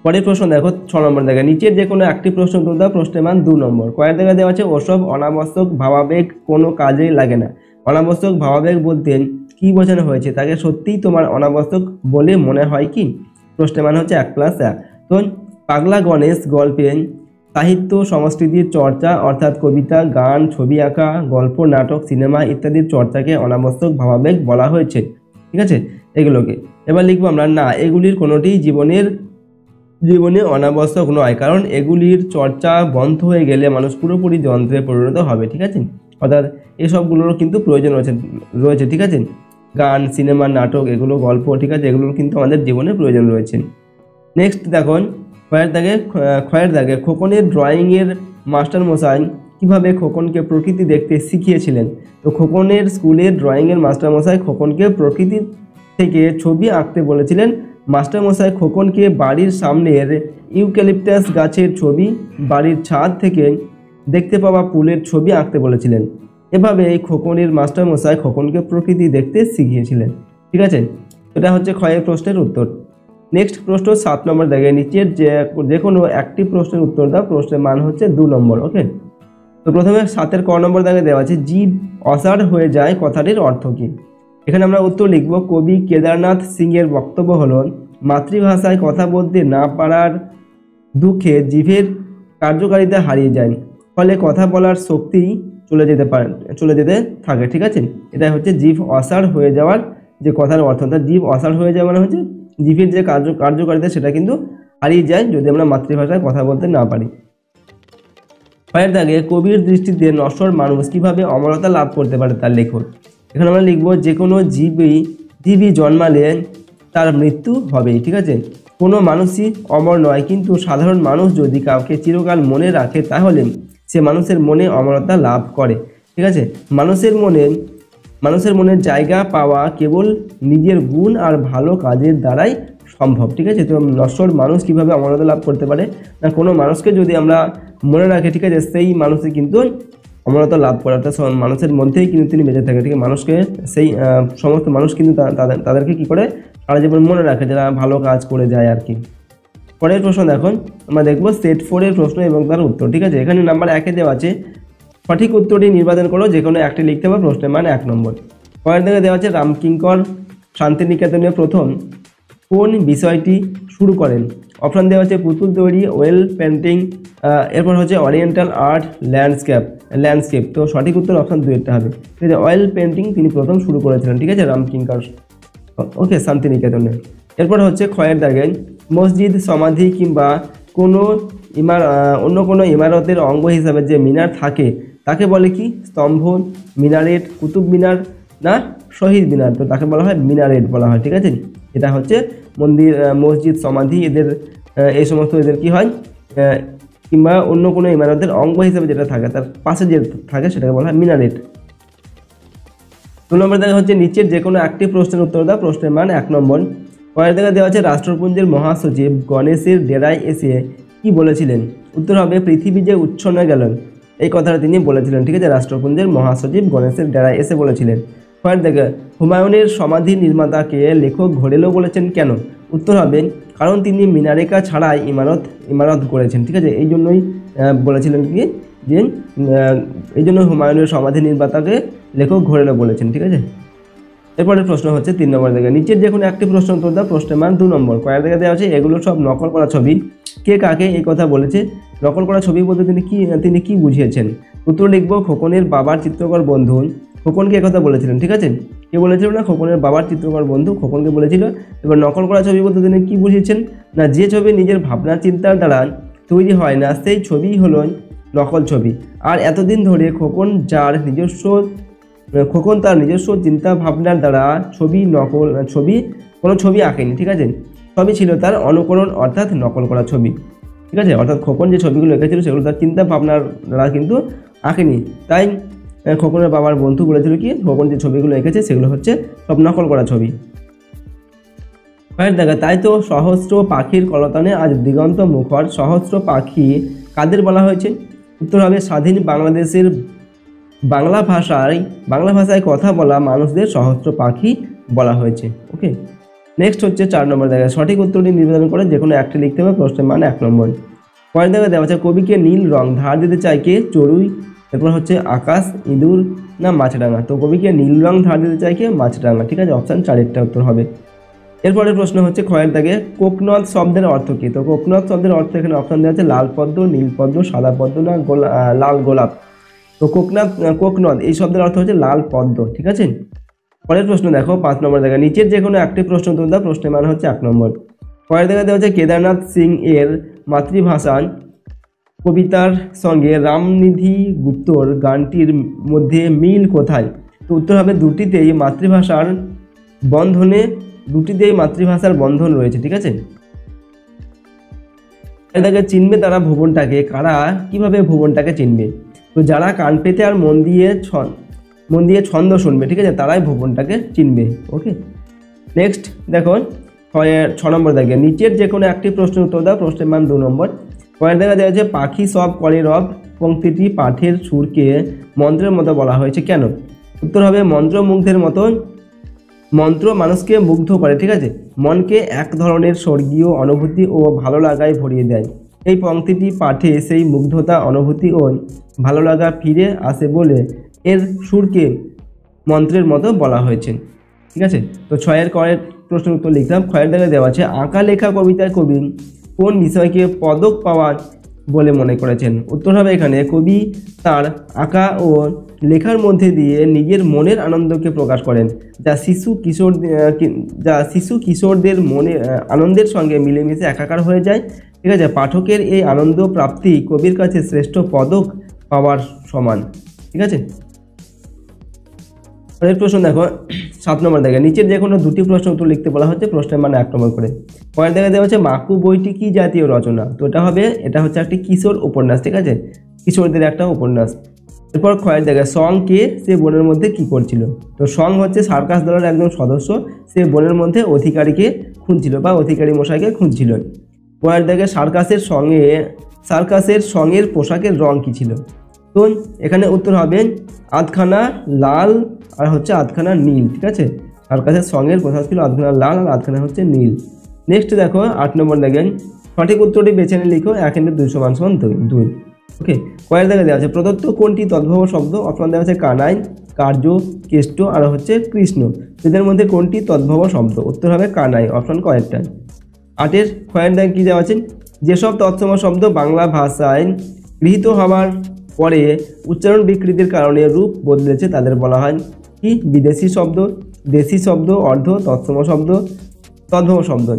পরের প্রশ্ন দেখো 6 নম্বর দাগে নিচের যে কোনো একটি প্রশ্ন উত্তর দাও, প্রশ্নের মান 2 নম্বর। কয়ের দাগে দেওয়া আছে ওসব অনাবশ্যক ভাবাবেগ কোনো কাজে লাগে না। অনাবশ্যক ভাবাবেগ বলতে কি বোঝানো হয়েছে? তাকে সত্যিই তোমার অনাবশ্যক বলে মনে হয় কি? প্রশ্নের মান হচ্ছে 1+1। তো পাগলা গণেশ গল্পে সাহিত্য সংস্কৃতির চর্চা অর্থাৎ কবিতা, গান, ছবি আঁকা, গল্প, নাটক, সিনেমা ইত্যাদির চর্চাকে অনাবশ্যক ভাবাবেগ বলা হয়েছে, ঠিক আছে, এগুলোকে। এবার লিখবো আমরা না, এগুলির কোনোটি জীবনে অনাবশ্যক নয়, কারণ এগুলির চর্চা বন্ধ হয়ে গেলে মানুষ পুরোপুরি যন্ত্রে পরিণত হবে, ঠিক আছে, অর্থাৎ এসবগুলোরও কিন্তু প্রয়োজন রয়েছে, ঠিক আছে, গান, সিনেমা, নাটক, এগুলো গল্প, ঠিক আছে, এগুলোর কিন্তু আমাদের জীবনে প্রয়োজন রয়েছে। নেক্সট দেখুন ক্ষয়ের দাগে খোকনের ড্রয়িংয়ের মাস্টারমশাই কীভাবে খোকনকে প্রকৃতি দেখতে শিখিয়েছিলেন? তো খোকনের স্কুলের ড্রয়িংয়ের মাস্টারমশাই খোকনকে প্রকৃতি থেকে ছবি আঁকতে বলেছিলেন। মাস্টারমশাই খোকনকে বাড়ির সামনের ইউক্যালিপটাস গাছের ছবি, বাড়ির ছাদ থেকে দেখতে পাওয়া ফুলের ছবি আঁকতে বলেছিলেন। এভাবে এই খোকনের মাস্টারমশাই খোকনকে প্রকৃতি দেখতে শিখিয়েছিলেন, ঠিক আছে, এটা হচ্ছে ক্ষয়ের প্রশ্নের উত্তর। নেক্সট প্রশ্ন 7 নম্বর দাগে নিচের যে কোনো একটি প্রশ্নের উত্তর দাও, প্রশ্নের মান হচ্ছে 2 নম্বর। ওকে, তো প্রথমে 7-এর ক নম্বর দাগে দেওয়া আছে জীব অসাড় হয়ে যায় কথাটির অর্থ কী? এখানে আমরা উত্তর লিখব কবি কেদারনাথ সিং এর বক্তব্য হলো মাতৃভাষায় কথা বলতে না পারার দুঃখে জিভের কার্যকারিতা হারিয়ে যায়, ফলে কথা বলার শক্তি চলে যেতে থাকে, ঠিক আছে। এটা হচ্ছে জিভ অসাড় হয়ে যাওয়ার যে কথার অর্থ, অর্থাৎ জিভ অসাড় হয়ে যাওয়া মানে হচ্ছে জিভের যে কার্যকারিতা সেটা কিন্তু হারিয়ে যায় যদি আমরা মাতৃভাষায় কথা বলতে না পারি। পরের দাগে কবির দৃষ্টিতে নশ্বর মানুষ কিভাবে অমরতা লাভ করতে পারে তার লেখক। এখানে আমরা লিখবো যে কোনো জীবী জন্মালে তার মৃত্যু হবেই, ঠিক আছে। কোনো মানুষই অমর নয়, কিন্তু সাধারণ মানুষ যদি কাউকে চিরকাল মনে রাখে তাহলে সে মানুষের মনে অমরতা লাভ করে, ঠিক আছে। মানুষের মনের জায়গা পাওয়া কেবল নিজের গুণ আর ভালো কাজের দ্বারাই সম্ভব, ঠিক আছে। তো নশ্বর মানুষ কিভাবে অমরতা লাভ করতে পারে না, কোনো মানুষকে যদি আমরা মনে রাখি, ঠিক আছে, সেই মানুষই কিন্তু অমরতা লাভ করে, অর্থাৎ মানুষের মধ্যেই কিন্তু তিনি বেঁচে থাকে, ঠিক আছে। মানুষকে সেই সমস্ত মানুষ কিন্তু তাদেরকে কি করে সারা জীবন মনে রাখে যারা ভালো কাজ করে যায় আর কি। পরের প্রশ্ন দেখুন, আমরা দেখবো সেট 4 এর প্রশ্ন এবং তার উত্তর, ঠিক আছে। এখানে নাম্বার 1-এ দেওয়া আছে সঠিক উত্তরটি নির্বাচন করো, যে কোনো একটি লিখতে হবে, প্রশ্নের মান 1 নম্বর। পরের দিকে দেওয়া আছে রামকিঙ্কর শান্তিনিকেতনে প্রথম কোন বিষয়টি শুরু করেন। অপশান দেওয়া আছে পুতুল তৈরি, ওয়েল পেন্টিং, এরপর হচ্ছে অরিয়েন্টাল আর্ট, ল্যান্ডস্কেপ। তো সঠিক উত্তর অপশান 2-এরটা হবে, ঠিক আছে। অয়েল পেন্টিং তিনি প্রথম শুরু করেছিলেন, ঠিক আছে, রামকিঙ্কর ওকে শান্তিনিকেতনে। এরপর হচ্ছে ক্ষয়ের দাগে মসজিদ, সমাধি কিংবা অন্য কোনো ইমারতের অঙ্গ হিসাবে যে মিনার থাকে তাকে বলে কি? স্তম্ভ, মিনারেট, কুতুব মিনার না শহীদ মিনার। তো তাকে বলা হয় মিনারেট বলা হয়, ঠিক আছে। এটা হচ্ছে মন্দির, মসজিদ, সমাধি এদের এই সমস্ত এদের কি হয় কিংবা অন্য কোনো ইমারতের অঙ্গ হিসাবে যেটা থাকে তার পাশে যে থাকে সেটাকে বলা হয় মিনারেট। 2 নম্বর দেখা হচ্ছে নিচের যে কোনো একটি প্রশ্নের উত্তর দাও, প্রশ্নের মান 1 নম্বর। পরের দেখা দেওয়া আছে রাষ্ট্রপুঞ্জের মহাসচিব গণেশের ডেরায় এসে কি বলেছিলেন। উত্তর হবে পৃথিবী যে উচ্ছন্ন গেল, এই কথাটা তিনি বলেছিলেন, ঠিক আছে। রাষ্ট্রপুঞ্জের মহাসচিব গণেশের ডেরায় এসে বলেছিলেন। পরের দেখা হুমায়ুনের সমাধি নির্মাতাকে লেখক ঘোরেলো বলেছেন কেন। উত্তর হবে কারণ তিনি মিনারেকা ছাড়াই ইমারত করেছেন, ঠিক আছে। এই জন্যই বলেছিলেন কি যে এই জন্য হুমায়ুনের সমাধি নির্মাতাকে লেখক ঘোরেলো বলেছেন, ঠিক আছে। এরপরের প্রশ্ন হচ্ছে 3 নম্বর জায়গায় নিচের যে কোনো একটি প্রশ্ন উত্তর দাও, প্রশ্নের মান 2 নম্বর। কয়েক জায়গায় দেওয়া আছে এগুলো সব নকল করা ছবি, কে কাকে এই কথা বলেছে। নকল করা ছবি বলতে তিনি কি বুঝিয়েছেন। উত্তর লিখব খোকনের বাবার চিত্রকর বন্ধু খোকনকে একথা বলেছিলেন, ঠিক আছে। কে বলেছিল না, খোকনের বাবার চিত্রকর বন্ধু খোকনকে বলেছিল। এবার নকল করা ছবি বলতে তিনি কি বুঝিয়েছেন না, যে ছবি নিজের ভাবনা চিন্তার দ্বারা তৈরি হয় না সেই ছবিই হলো নকল ছবি। আর এতদিন ধরে খোকন তার নিজস্ব চিন্তা ভাবনার দ্বারা কোনো ছবি আঁকেনি, ঠিক আছে। সবই ছিল তার অনুকরণ অর্থাৎ নকল করা ছবি, ঠিক আছে। অর্থাৎ খোকন যে ছবিগুলো এঁকেছিল সেগুলো তার চিন্তা ভাবনার দ্বারা কিন্তু আঁকেনি। তাই খোকনের বাবার বন্ধু বলেছিল কি খোকন যে ছবিগুলো এঁকেছে সেগুলো হচ্ছে সব নকল করা ছবি। দেখা তাই তো সহস্র পাখির কলতানে আজ দিগন্ত মুখর। সহস্র পাখি কাদের বলা হয়েছে। উত্তর হবে স্বাধীন বাংলাদেশের বাংলা ভাষায় কথা বলা মানুষদের সহস্র পাখি বলা হয়েছে। ওকে, নেক্সট হচ্ছে 4 নম্বর জায়গায় সঠিক উত্তরটি নির্বাচন করে যে কোনো একটি লিখতে হবে, প্রশ্নের মান 1 নম্বর। পরের জায়গায় দেওয়া আছে কবিকে নীল রং ধার দিতে চায় কে। চড়ুই, এরপর হচ্ছে আকাশ, ইঁদুর না মাছরাঙা। তো কবিকে নীল রং ধার দিতে চায় কে, মাছরাঙা, ঠিক আছে। অপশান 4-এরটা উত্তর হবে। এরপরের প্রশ্ন হচ্ছে ক্ষয়ের দাগে কোকনদ শব্দের অর্থ কী। তো কোকনদ শব্দের অর্থ এখানে অপশান দেওয়া আছে লাল পদ্ম, নীল পদ্ম, সাদা পদ্ম না লাল গোলাপ। তো কোকনদ এই শব্দের অর্থ হচ্ছে লাল পদ্ম, ঠিক আছে। পরের প্রশ্ন দেখো 5 নম্বর জায়গায় নিচের যে কোনো একটি প্রশ্ন উত্তর দাও, প্রশ্নের মান হচ্ছে 1 নম্বর। পরের জায়গায় দেওয়া হচ্ছে কেদারনাথ সিং এর মাতৃভাষা কবিতার সঙ্গে রামনিধি গুপ্তর গানটির মধ্যে মিল কোথায়। তো উত্তর হবে দুটিতেই মাতৃভাষার বন্ধন রয়েছে, ঠিক আছে। এটাকে চিনবে তারা ভুবনটাকে, কারা কিভাবে ভুবনটাকে চিনবে। তো যারা কান পেতে আর মন দিয়ে ছন্দ শুনবে, ঠিক আছে, তারাই ভুবনটাকে চিনবে। ওকে, নেক্সট দেখো 6 নম্বর দেখে নিচের যে কোনো একটি প্রশ্নের উত্তর দাও, প্রশ্নের মান 2 নম্বর। পরের দেখা দেওয়া যে পাখি সব করে রব পংক্তিটি পাঠের সুরকে মন্ত্রের মতো বলা হয়েছে কেন। উত্তর হবে মন্ত্র মানুষকে মুগ্ধ করে, ঠিক আছে। মনকে এক ধরনের স্বর্গীয় অনুভূতি ও ভালো লাগায় ভরিয়ে দেয়। এই পংক্তিটি পাঠে সেই মুগ্ধতা, অনুভূতি ও ভালো লাগা ফিরে আসে বলে এর সুরকে মন্ত্রের মতো বলা হয়েছে, ঠিক আছে। তো 6-এর কয়ের প্রশ্নের উত্তর লিখলাম। ক্ষয়ের দাগে দেওয়া আছে আঁকা লেখা কবিতায় কবি কোন বিষয়কে পদক পাওয়া বলে মনে করেছেন? উত্তর হবে এখানে কবি তার আঁকা ও লেখার মধ্যে দিয়ে নিজের মনের আনন্দকে প্রকাশ করেন, যা শিশু কিশোরদের মনে আনন্দের সঙ্গে মিলেমিশে একাকার হয়ে যায়। ঠিক আছে, পাঠকের এই আনন্দ প্রাপ্তি কবির কাছে শ্রেষ্ঠ পদক পাওয়ার সমান। ঠিক আছে, পরের প্রশ্ন দেখো 7 নম্বর দেখে নিচের যে কোনো দুটি প্রশ্ন উত্তর লিখতে বলা হচ্ছে, প্রশ্নের মানে 1 নম্বর করে। পরের দেখে দেওয়া হচ্ছে মাকু বইটি কি জাতীয় রচনা? তো এটা হচ্ছে একটি কিশোর উপন্যাস। ঠিক আছে, কিশোরদের একটা উপন্যাস। এরপর খয়ের দেখে সং কে, সে বনের মধ্যে কি করছিল? তো সং হচ্ছে সার্কাস দলের একজন সদস্য, সে বনের মধ্যে অধিকারীকে খুঁজছিল বা অধিকারী মশাইকে খুঁজছিল। পরের দেখে সার্কাসের সঙ্গের পোশাকের রং কি ছিল? তো এখানে উত্তর হবে আধখানা লাল আর হচ্ছে আধখানা নীল। ঠিক আছে, সার্কাসের সঙ্গের পোশাক ছিল আধখানা লাল আর আধখানা হচ্ছে নীল। নেক্সট দেখো 8 নম্বর দেখেন সঠিক উত্তরটি বেছে নিয়ে লিখো 1 × 2 = 2। ওকে, কয়ের দেখা দেওয়া আছে প্রদত্ত কোনটি তদ্ভব শব্দ? অপশন দেওয়া আছে কানাই, কার্য, কেষ্ট আর হচ্ছে কৃষ্ণ। এদের মধ্যে কোনটি তদ্ভব শব্দ? উত্তর হবে কানাই, অপশন কয়েকটা। 8-এর খয়ের দাগ কি দেওয়া আছে? যেসব তৎসম শব্দ বাংলা ভাষায় গৃহীত হওয়ার পরে উচ্চারণ বিকৃতির কারণে রূপ বদলেছে তাদের বলা হয় কি? বিদেশি শব্দ, দেশি শব্দ, অর্ধ তৎসম শব্দ, তদ্ভব শব্দ।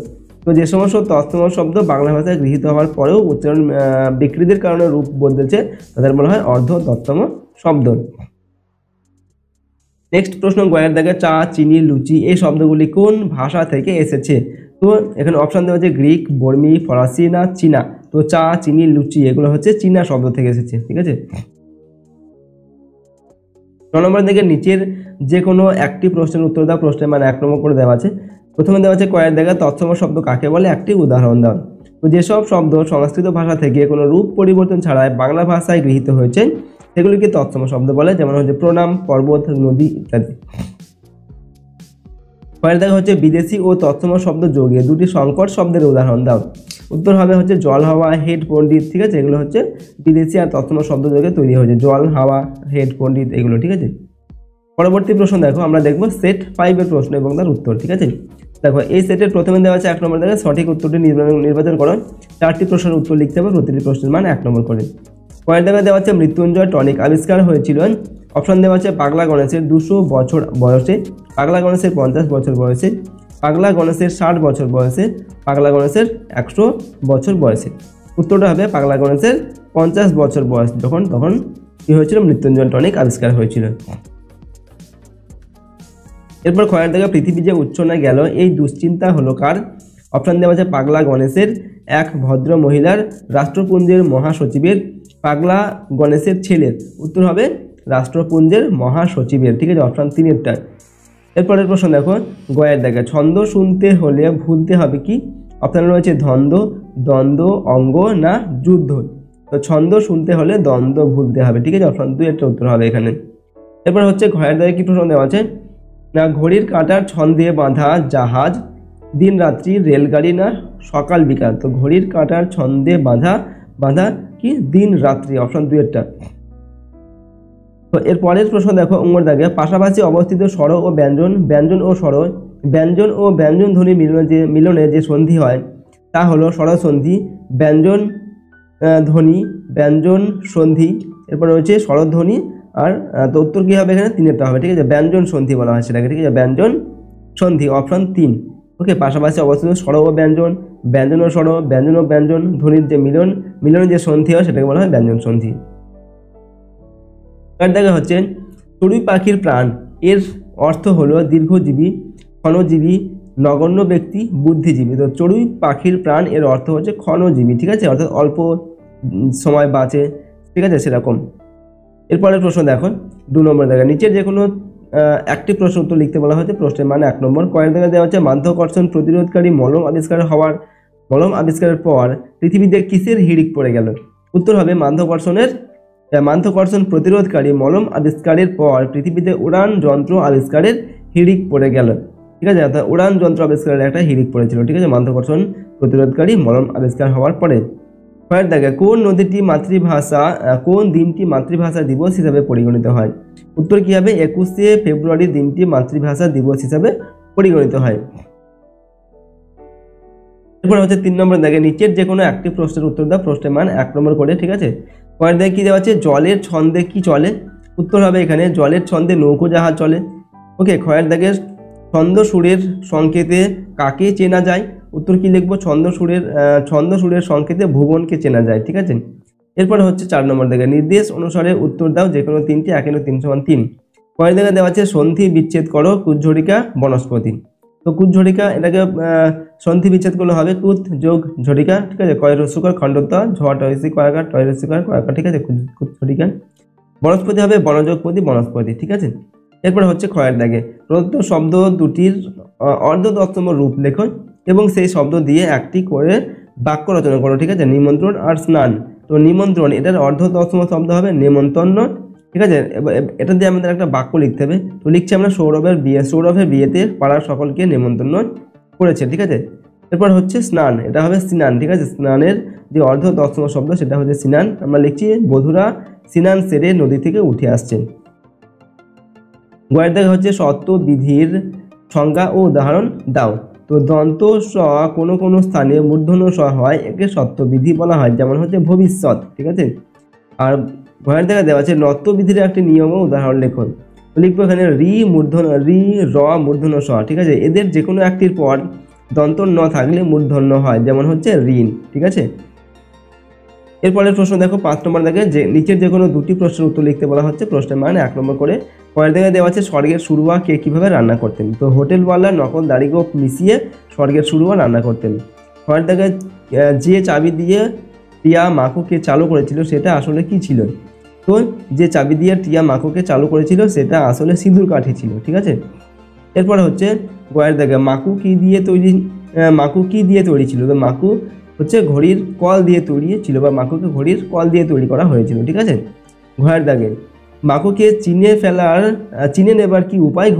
তো যে সমস্ত তৎসম শব্দ বাংলা ভাষায় গৃহীত হওয়ার পরেও উচ্চারণ বিকৃতির কারণে রূপ বদলেছে তাদের বলা হয় অর্ধ তৎসম শব্দ। নেক্সট প্রশ্ন গয়ের দাগে চা, চিনি, লুচি এই শব্দগুলি কোন ভাষা থেকে এসেছে? তো এখানে অপশন দেওয়া হচ্ছে গ্রিক, বর্মী, ফরাসি না চীনা। তো চা, চিনি, লুচি এগুলো হচ্ছে চীনা শব্দ থেকে এসেছে। ঠিক আছে, 9 নম্বর দিকে নিচের যে কোনো একটি প্রশ্নের উত্তর দাও, প্রশ্নের মানে 1 নম্বর করে দেওয়া আছে। প্রথমে দেওয়া আছে কয়ের দাগে তৎসম শব্দ কাকে বলে, একটি উদাহরণ দাও। তো যেসব শব্দ সংস্কৃত ভাষা থেকে কোনো রূপ পরিবর্তন ছাড়াই বাংলা ভাষায় গৃহীত হয়েছে সেগুলিকে তৎসম শব্দ বলে, যেমন হচ্ছে প্রণাম, পর্বত, নদী ইত্যাদি। পরের দেখা হচ্ছে বিদেশি ও তৎসম শব্দ যোগে দুটি সংকট শব্দের উদাহরণ দাও। উত্তর হবে হচ্ছে জল, হাওয়া, হেড, পণ্ডিত। ঠিক আছে, এগুলো হচ্ছে বিদেশি আর তৎসম শব্দ যোগে তৈরি হয়েছে, জল, হাওয়া, হেড, পণ্ডিত এগুলো। ঠিক আছে, পরবর্তী প্রশ্ন দেখো আমরা দেখবো সেট 5-এর প্রশ্ন এবং তার উত্তর। ঠিক আছে, দেখো এই সেটের প্রথমে দেওয়া আছে 1 নম্বর দেখে সঠিক উত্তরটি নির্বাচন করো। 4টি প্রশ্নের উত্তর লিখতে হবে, প্রতিটি প্রশ্নের মান 1 নম্বর করে। পরের দেখা দেওয়া আছে মৃত্যুঞ্জয় টনিক আবিষ্কার হয়েছিল। অপশন দেওয়া আছে পাগলা গণেশের 200 বছর বয়সে, পাগলা গণেশের 50 বছর বয়সে, পাগলা গণেশের 60 বছর বয়সে, পাগলা গণেশের 100 বছর বয়সে। উত্তরটা হবে পাগলা গণেশের 50 বছর বয়স তখন কি হয়েছিল? মৃত্যুঞ্জয় টনিক আবিষ্কার হয়েছিল। এরপর খয়ের দেখা পৃথিবী যে উচ্ছন্নে গেল এই দুশ্চিন্তা হলো কার? অপশন দেওয়া আছে পাগলা গণেশের, এক ভদ্র মহিলার, রাষ্ট্রপুঞ্জের মহাসচিবের, পাগলা গণেশের ছেলের। উত্তর হবে রাষ্ট্রপুঞ্জের মহাসচিবের। ঠিক আছে, অপশন 3-এরটা। এরপরের প্রশ্ন দেখো গয়ের দেখা ছন্দ শুনতে হলে ভুলতে হবে কি? অপশন রয়েছে ধন্দ, দ্বন্দ্ব, অঙ্গ না যুদ্ধ। তো ছন্দ শুনতে হলে দ্বন্দ্ব ভুলতে হবে। ঠিক আছে, অপশন 2-এরটা উত্তর হবে এখানে। এরপর হচ্ছে ঘয়ের দাগে কি প্রশ্ন দেওয়া আছে না ঘড়ির কাঁটার ছন্দে বাঁধা জাহাজ, দিন রাত্রি রেলগাড়ি না সকাল বিকাল। তো ঘড়ির কাঁটার ছন্দে বাঁধা কি? দিন রাত্রি, অপশন 2-এরটা। তো এর পরের প্রশ্ন দেখো অঙ্গর দাগে পাশাপাশি অবস্থিত স্বর ও ব্যঞ্জন ও ব্যঞ্জন ধ্বনি মিলনে যে সন্ধি হয় তা হলো স্বরসন্ধি, ব্যঞ্জন ধ্বনি, ব্যঞ্জন সন্ধি। এরপর রয়েছে স্বরধ্বনি আর তো উত্তর কী হবে এখানে? 3-এরটা হবে। ঠিক আছে, ব্যঞ্জন সন্ধি বলা হয় সেটাকে। ঠিক আছে, ব্যঞ্জন সন্ধি, অপশন 3। ওকে, পাশাপাশি অবস্থিত স্বর ও ব্যঞ্জন ও স্বর, ব্যঞ্জন ও ব্যঞ্জন ধ্বনির যে মিলনের যে সন্ধি হয় সেটাকে বলা হয় ব্যঞ্জন সন্ধি। দেখা হচ্ছে চড়ুই পাখির প্রাণ এর অর্থ হলো দীর্ঘজীবী, ক্ষণজীবী, নগণ্য ব্যক্তি, বুদ্ধিজীবী। তো চড়ুই পাখির প্রাণ এর অর্থ হচ্ছে ক্ষণজীবী। ঠিক আছে, অর্থাৎ অল্প সময় বাঁচে। ঠিক আছে, সেরকম। এরপরের প্রশ্ন দেখো 2 নম্বর দেখা নিচের যে কোনো একটি প্রশ্ন উত্তর লিখতে বলা হয়েছে, প্রশ্নের মানে 1 নম্বর। কয়েক জায়গায় দেওয়া হচ্ছে মাধ্যাকর্ষণ প্রতিরোধকারী মলম আবিষ্কারের পর পৃথিবীতে কিসের হিড়িক পড়ে গেল? উত্তর হবে মাধ্যাকর্ষণ প্রতিরোধকারী মলম আবিষ্কারের পর পৃথিবীতে উড়ান যন্ত্র আবিষ্কারের হিড়িক পড়ে গেল। ঠিক আছে, অর্থাৎ উড়ান যন্ত্র আবিষ্কারের একটা হিড়িক পড়েছিল। ঠিক আছে, মাধ্যাকর্ষণ প্রতিরোধকারী মলম আবিষ্কার হওয়ার পরে। পরের দেখে কোন দিনটি মাতৃভাষা দিবস হিসাবে পরিগণিত হয়? উত্তর কি হবে? 21শে ফেব্রুয়ারি দিনটি মাতৃভাষা দিবস হিসাবে পরিগণিত হয়। এরপর হচ্ছে 3 নম্বর দাগে নিচের যে কোনো একটি প্রশ্নের উত্তর দাও, প্রশ্নের মান 1 নম্বর করে, ঠিক আছে। পরের দাগে কি দেওয়া আছে, জলের ছন্দে কি চলে, উত্তর হবে এখানে জলের ছন্দে নৌকো জাহাজ চলে। ওকে, ক্ষয়ের দাগে ছন্দ সুরের সংকেতে কাকে চেনা যায়, উত্তর কি লিখবো, ছন্দ সুরের সংকেতে ভুবনকে চেনা যায়, ঠিক আছে। এরপর হচ্ছে 4 নম্বর দাগে নির্দেশ অনুসারে উত্তর দাও, যে কোনো 3টি, 1 × 3 = 3। পরের দাগে দেওয়া আছে সন্ধি বিচ্ছেদ করো কুজ্ঝরিকা বনস্পতি। তো কুজ্ঝরিকা এটাকে সন্ধি বিচ্ছেদ করলে হবে কুত যোগ ঝরিকা, ঠিক আছে। কয় রস্যকার খণ্ডত্ব ঝট হয়েছে কয়াকার টয় রস্যকার কয়াকার, ঠিক আছে, কুজ্ঝরিকা। বনস্পতি হবে বনযোগপতি বনস্পতি, ঠিক আছে। এরপর হচ্ছে ক্ষয়ের দাগে প্রদত্ত শব্দ দুটির অর্ধতৎসম রূপ লেখো এবং সেই শব্দ দিয়ে একটি করে বাক্য রচনা করো, ঠিক আছে। নিমন্ত্রণ আর স্নান, তো নিমন্ত্রণ এটার অর্ধতৎসম শব্দ হবে নেমন্তন্ন, ঠিক আছে। এটা দিয়ে আমাদের একটা বাক্য লিখতে হবে। তো লিখছি আমরা সৌরভের বিয়েতে পাড়ার সকলকে নেমন্তন্ন করেছে, ঠিক আছে। এরপর হচ্ছে স্নান, এটা হবে স্নান, ঠিক আছে। স্নানের যে অর্ধতৎসম শব্দ সেটা হচ্ছে স্নান, আমরা লিখছি বধূরা স্নান সেরে নদী থেকে উঠে আসছে। গয়ের দাগে হচ্ছে সত্য বিধির সংজ্ঞা ও উদাহরণ দাও। তো দন্ত স কোনো কোনো স্থানে মূর্ধন্য স হয়, একে সত্যবিধি বলা হয়, যেমন হচ্ছে ভবিষ্যৎ, ঠিক আছে। আর ঘয়ের দাগে দেওয়া আছে নত্যবিধির একটি নিয়ম ও উদাহরণ লেখন, লিখবো এখানে রি র মূর্ধন্য স, ঠিক আছে। এদের যে কোনো একটির পর দন্ত ন থাকলে মূর্ধন্য হয়, যেমন হচ্ছে ঋণ, ঠিক আছে। এরপরের প্রশ্ন দেখো 5 নম্বর দাগে, যে নিচের যে কোনো দুটি প্রশ্নের উত্তর লিখতে বলা হচ্ছে, প্রশ্নের মান 1 নম্বর করে। পরের দাগে দেওয়া আছে স্বর্গের শুরুয়া কে কিভাবে রান্না করতেন, তো হোটেলওয়ালা নকল দাড়িগোঁফ মিশিয়ে স্বর্গের শুরুয়া রান্না করতেন। পরের দাগে যে চাবি দিয়ে টিয়া মাকুকে চালু করেছিল সেটা আসলে কি ছিল, তো যে চাবি দিয়ে টিয়া মাকুকে চালু করেছিল সেটা আসলে সিঁদুর কাঠি ছিল, ঠিক আছে। এরপর হচ্ছে গয়ের দাগে মাকু কি দিয়ে তৈরি ছিল, তো মাকু হচ্ছে ঘড়ির কল দিয়ে তৈরি ছিল, বা মাকুকে ঘড়ির কল দিয়ে তৈরি করা হয়েছিল, ঠিক আছে। ঘয়ের দাগে মাকুকে চিনে নেবার কি উপায়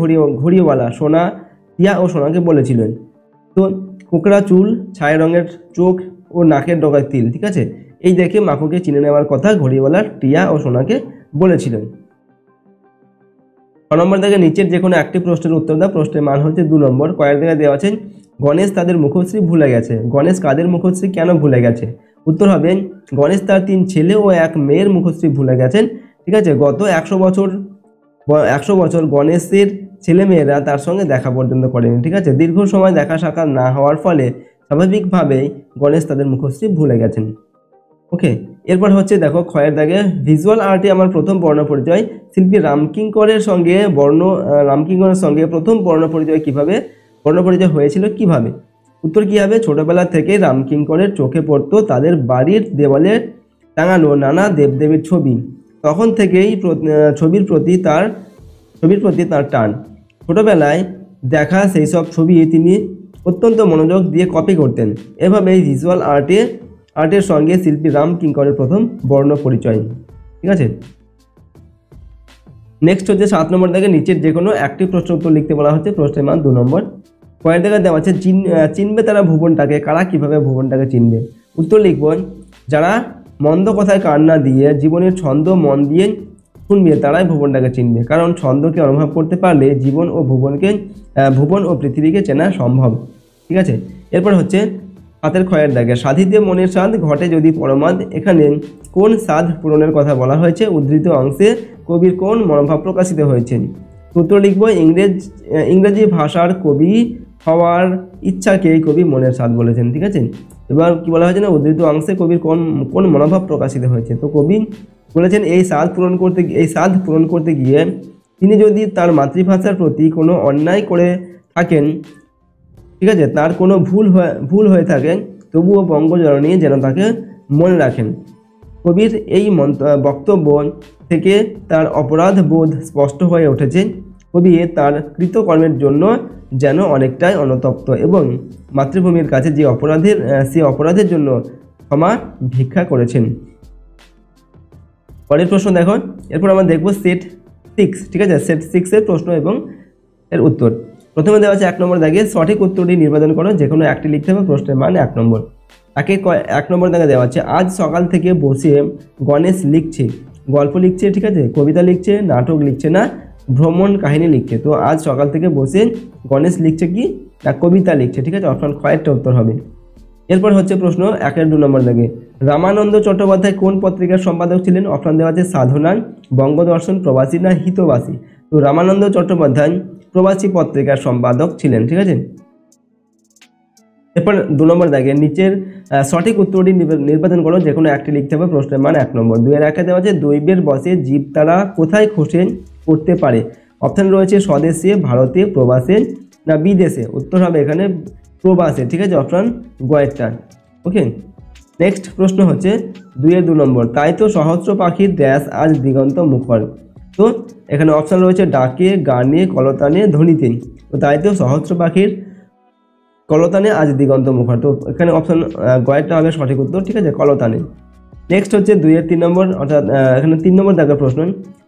ঘড়িওয়ালা সোনা টিয়া ও সোনাকে বলেছিলেন, তো কোকড়া চুল, ছায়া রঙের চোখ ও নাকের ডগায় তিল, ঠিক আছে। এই দেখে মাকুকে চিনে নেওয়ার কথা ঘড়িওয়ালার টিয়া ও সোনাকে বলেছিলেন। 6 নম্বর দাগে নিচের যে কোনো একটি প্রশ্নের উত্তর দাও, প্রশ্নের মান হচ্ছে 2 নম্বর। কয়ের দাগে দেওয়া আছে গণেশ তাদের মুখশ্রী ভুলে গেছে, গণেশ কাদের মুখশ্রী কেন ভুলে গেছে, উত্তর হবে গণেশ তার 3 ছেলে ও 1 মেয়ের মুখশ্রী ভুলে গেছেন, ঠিক আছে। গত 100 বছর গণেশের ছেলেমেয়েরা তার সঙ্গে দেখা পর্যন্ত করেনি, ঠিক আছে। দীর্ঘ সময় দেখা সাক্ষাৎ না হওয়ার ফলে স্বাভাবিকভাবেই গণেশ তাদের মুখশ্রী ভুলে গেছেন। ওকে, এরপর হচ্ছে দেখো ক্ষয়ের দাগে ভিজুয়াল আর্টে আমার প্রথম বর্ণ পরিচয়, শিল্পী রামকিঙ্করের সঙ্গে প্রথম বর্ণ পরিচয় হয়েছিল কিভাবে, উত্তর কি হবে, ছোটবেলা থেকে রামকিঙ্করের চোখে পড়তো তাদের বাড়ির দেওয়ালে টাঙানো নানা দেবদেবীর ছবি, তখন থেকেই ছবির প্রতি তার টান। ছোটবেলায় দেখা সেই সব ছবি তিনি অত্যন্ত মনোযোগ দিয়ে কপি করতেন। এভাবেই ভিজুয়াল আর্টের সঙ্গে শিল্পী রামকিঙ্করের প্রথম বর্ণ পরিচয়, ঠিক আছে। নেক্সট হচ্ছে 7 নম্বর দাগে নিচের যে কোনো একটি প্রশ্ন উত্তর লিখতে বলা হচ্ছে, প্রশ্নের মান 2 নম্বর। পরের দাগে দেওয়া আছে চিনবে তারা ভুবনটাকে, কারা কিভাবে ভুবনটাকে চিনবে, উত্তর লিখব যারা মন্দ কথায় কান না দিয়ে জীবনের ছন্দ মন দিয়ে শুনবে তারাই ভুবনটাকে চিনবে, কারণ ছন্দকে অনুভব করতে পারলে ভুবন ও পৃথিবীকে চেনা সম্ভব, ঠিক আছে। এরপর হচ্ছে হাতের ক্ষয়ের দাগে সাধিতে মনের স্বাদ ঘটে যদি পরমাদ, এখানে কোন স্বাদ পূরণের কথা বলা হয়েছে, উদ্ধৃত অংশে কবির কোন মনোভাব প্রকাশিত হয়েছে, উত্তর লিখব ইংরেজি ভাষার কবি হওয়ার ইচ্ছাকে কবি মনের স্বাদ বলেছেন, ঠিক আছে। এবার কি বলা হয়েছে না, উদ্ধৃত অংশে কবির কোন মনোভাব প্রকাশিত হয়েছে, তো কবি বলেছেন এই স্বাদ পূরণ করতে গিয়ে তিনি যদি তার মাতৃভাষার প্রতি কোনো অন্যায় করে থাকেন, ঠিক আছে, তার কোনো ভুল হয়ে থাকে, তবুও বঙ্গজননী যেন তাকে মনে রাখেন। কবির এই বক্তব্য থেকে তার অপরাধ বোধ স্পষ্ট হয়ে উঠেছে। কবি তার কৃতকর্মের জন্য যেন অনেকটাই অনুতপ্ত এবং মাতৃভূমির কাছে সে অপরাধের জন্য ক্ষমা ভিক্ষা করেছেন। পরের প্রশ্ন দেখো, এরপর আমরা দেখব সেট 6, ঠিক আছে। সেট 6 এর প্রশ্ন এবং এর উত্তর। প্রথমে দেওয়া আছে 1 নম্বর দাগে সঠিক উত্তরটি নির্বাচন করো, যে কোনো একটি লিখতে হবে, প্রশ্নের মান 1 নম্বর। 1 নম্বর দাগে দেওয়া আছে আজ সকাল থেকে বসে গণেশ লিখছে, গল্প লিখছে, ঠিক আছে, কবিতা লিখছে, নাটক লিখছে না ভ্রমণ কাহিনী লিখছে, তো আজ সকাল থেকে বসে গণেশ লিখছে কি না কবিতা লিখছে, ঠিক আছে, অপশন ক্ষয়েরটা উত্তর হবে। এরপর হচ্ছে প্রশ্ন 1-2 নম্বর দাগে, রামানন্দ চট্টোপাধ্যায় কোন পত্রিকার সম্পাদক ছিলেন? অপশন দেওয়া আছে সাধনা, বঙ্গদর্শন, প্রবাসী না হিতবাসী। তো রামানন্দ চট্টোপাধ্যায় প্রবাসী পত্রিকার সম্পাদক ছিলেন, ঠিক আছে। এরপর 2 নম্বর দাগে নিচের সঠিক উত্তরটি নির্বাচন করো, যে কোনো একটি লিখতে হবে। প্রশ্নের মান 1 নম্বর। 2-1 দেওয়া আছে দৈবের বসে জীব তারা কোথায় খসে পড়তে পারে? অপশন রয়েছে স্বদেশে, ভারতে, প্রবাসে না বিদেশে। উত্তর হবে এখানে প্রবাসে, ঠিক আছে, অপশন গয়েরটা। ওকে, নেক্সট প্রশ্ন হচ্ছে 2-2 নম্বর, তাই তো সহস্র পাখির ড্যাশ আজ দিগন্ত মুখর। তো এখানে অপশন রয়েছে ডাকে, গানে, কলতানে, ধ্বনিতে। তো তাই তো সহস্র পাখির কলতানে আজ দিগন্ত মুখর। তো এখানে অপশন গয়েরটা হবে সঠিক উত্তর, ঠিক আছে, কলতানে। নেক্সট হচ্ছে 2-3 নম্বর, অর্থাৎ এখানে 3 নম্বর দাগের প্রশ্ন,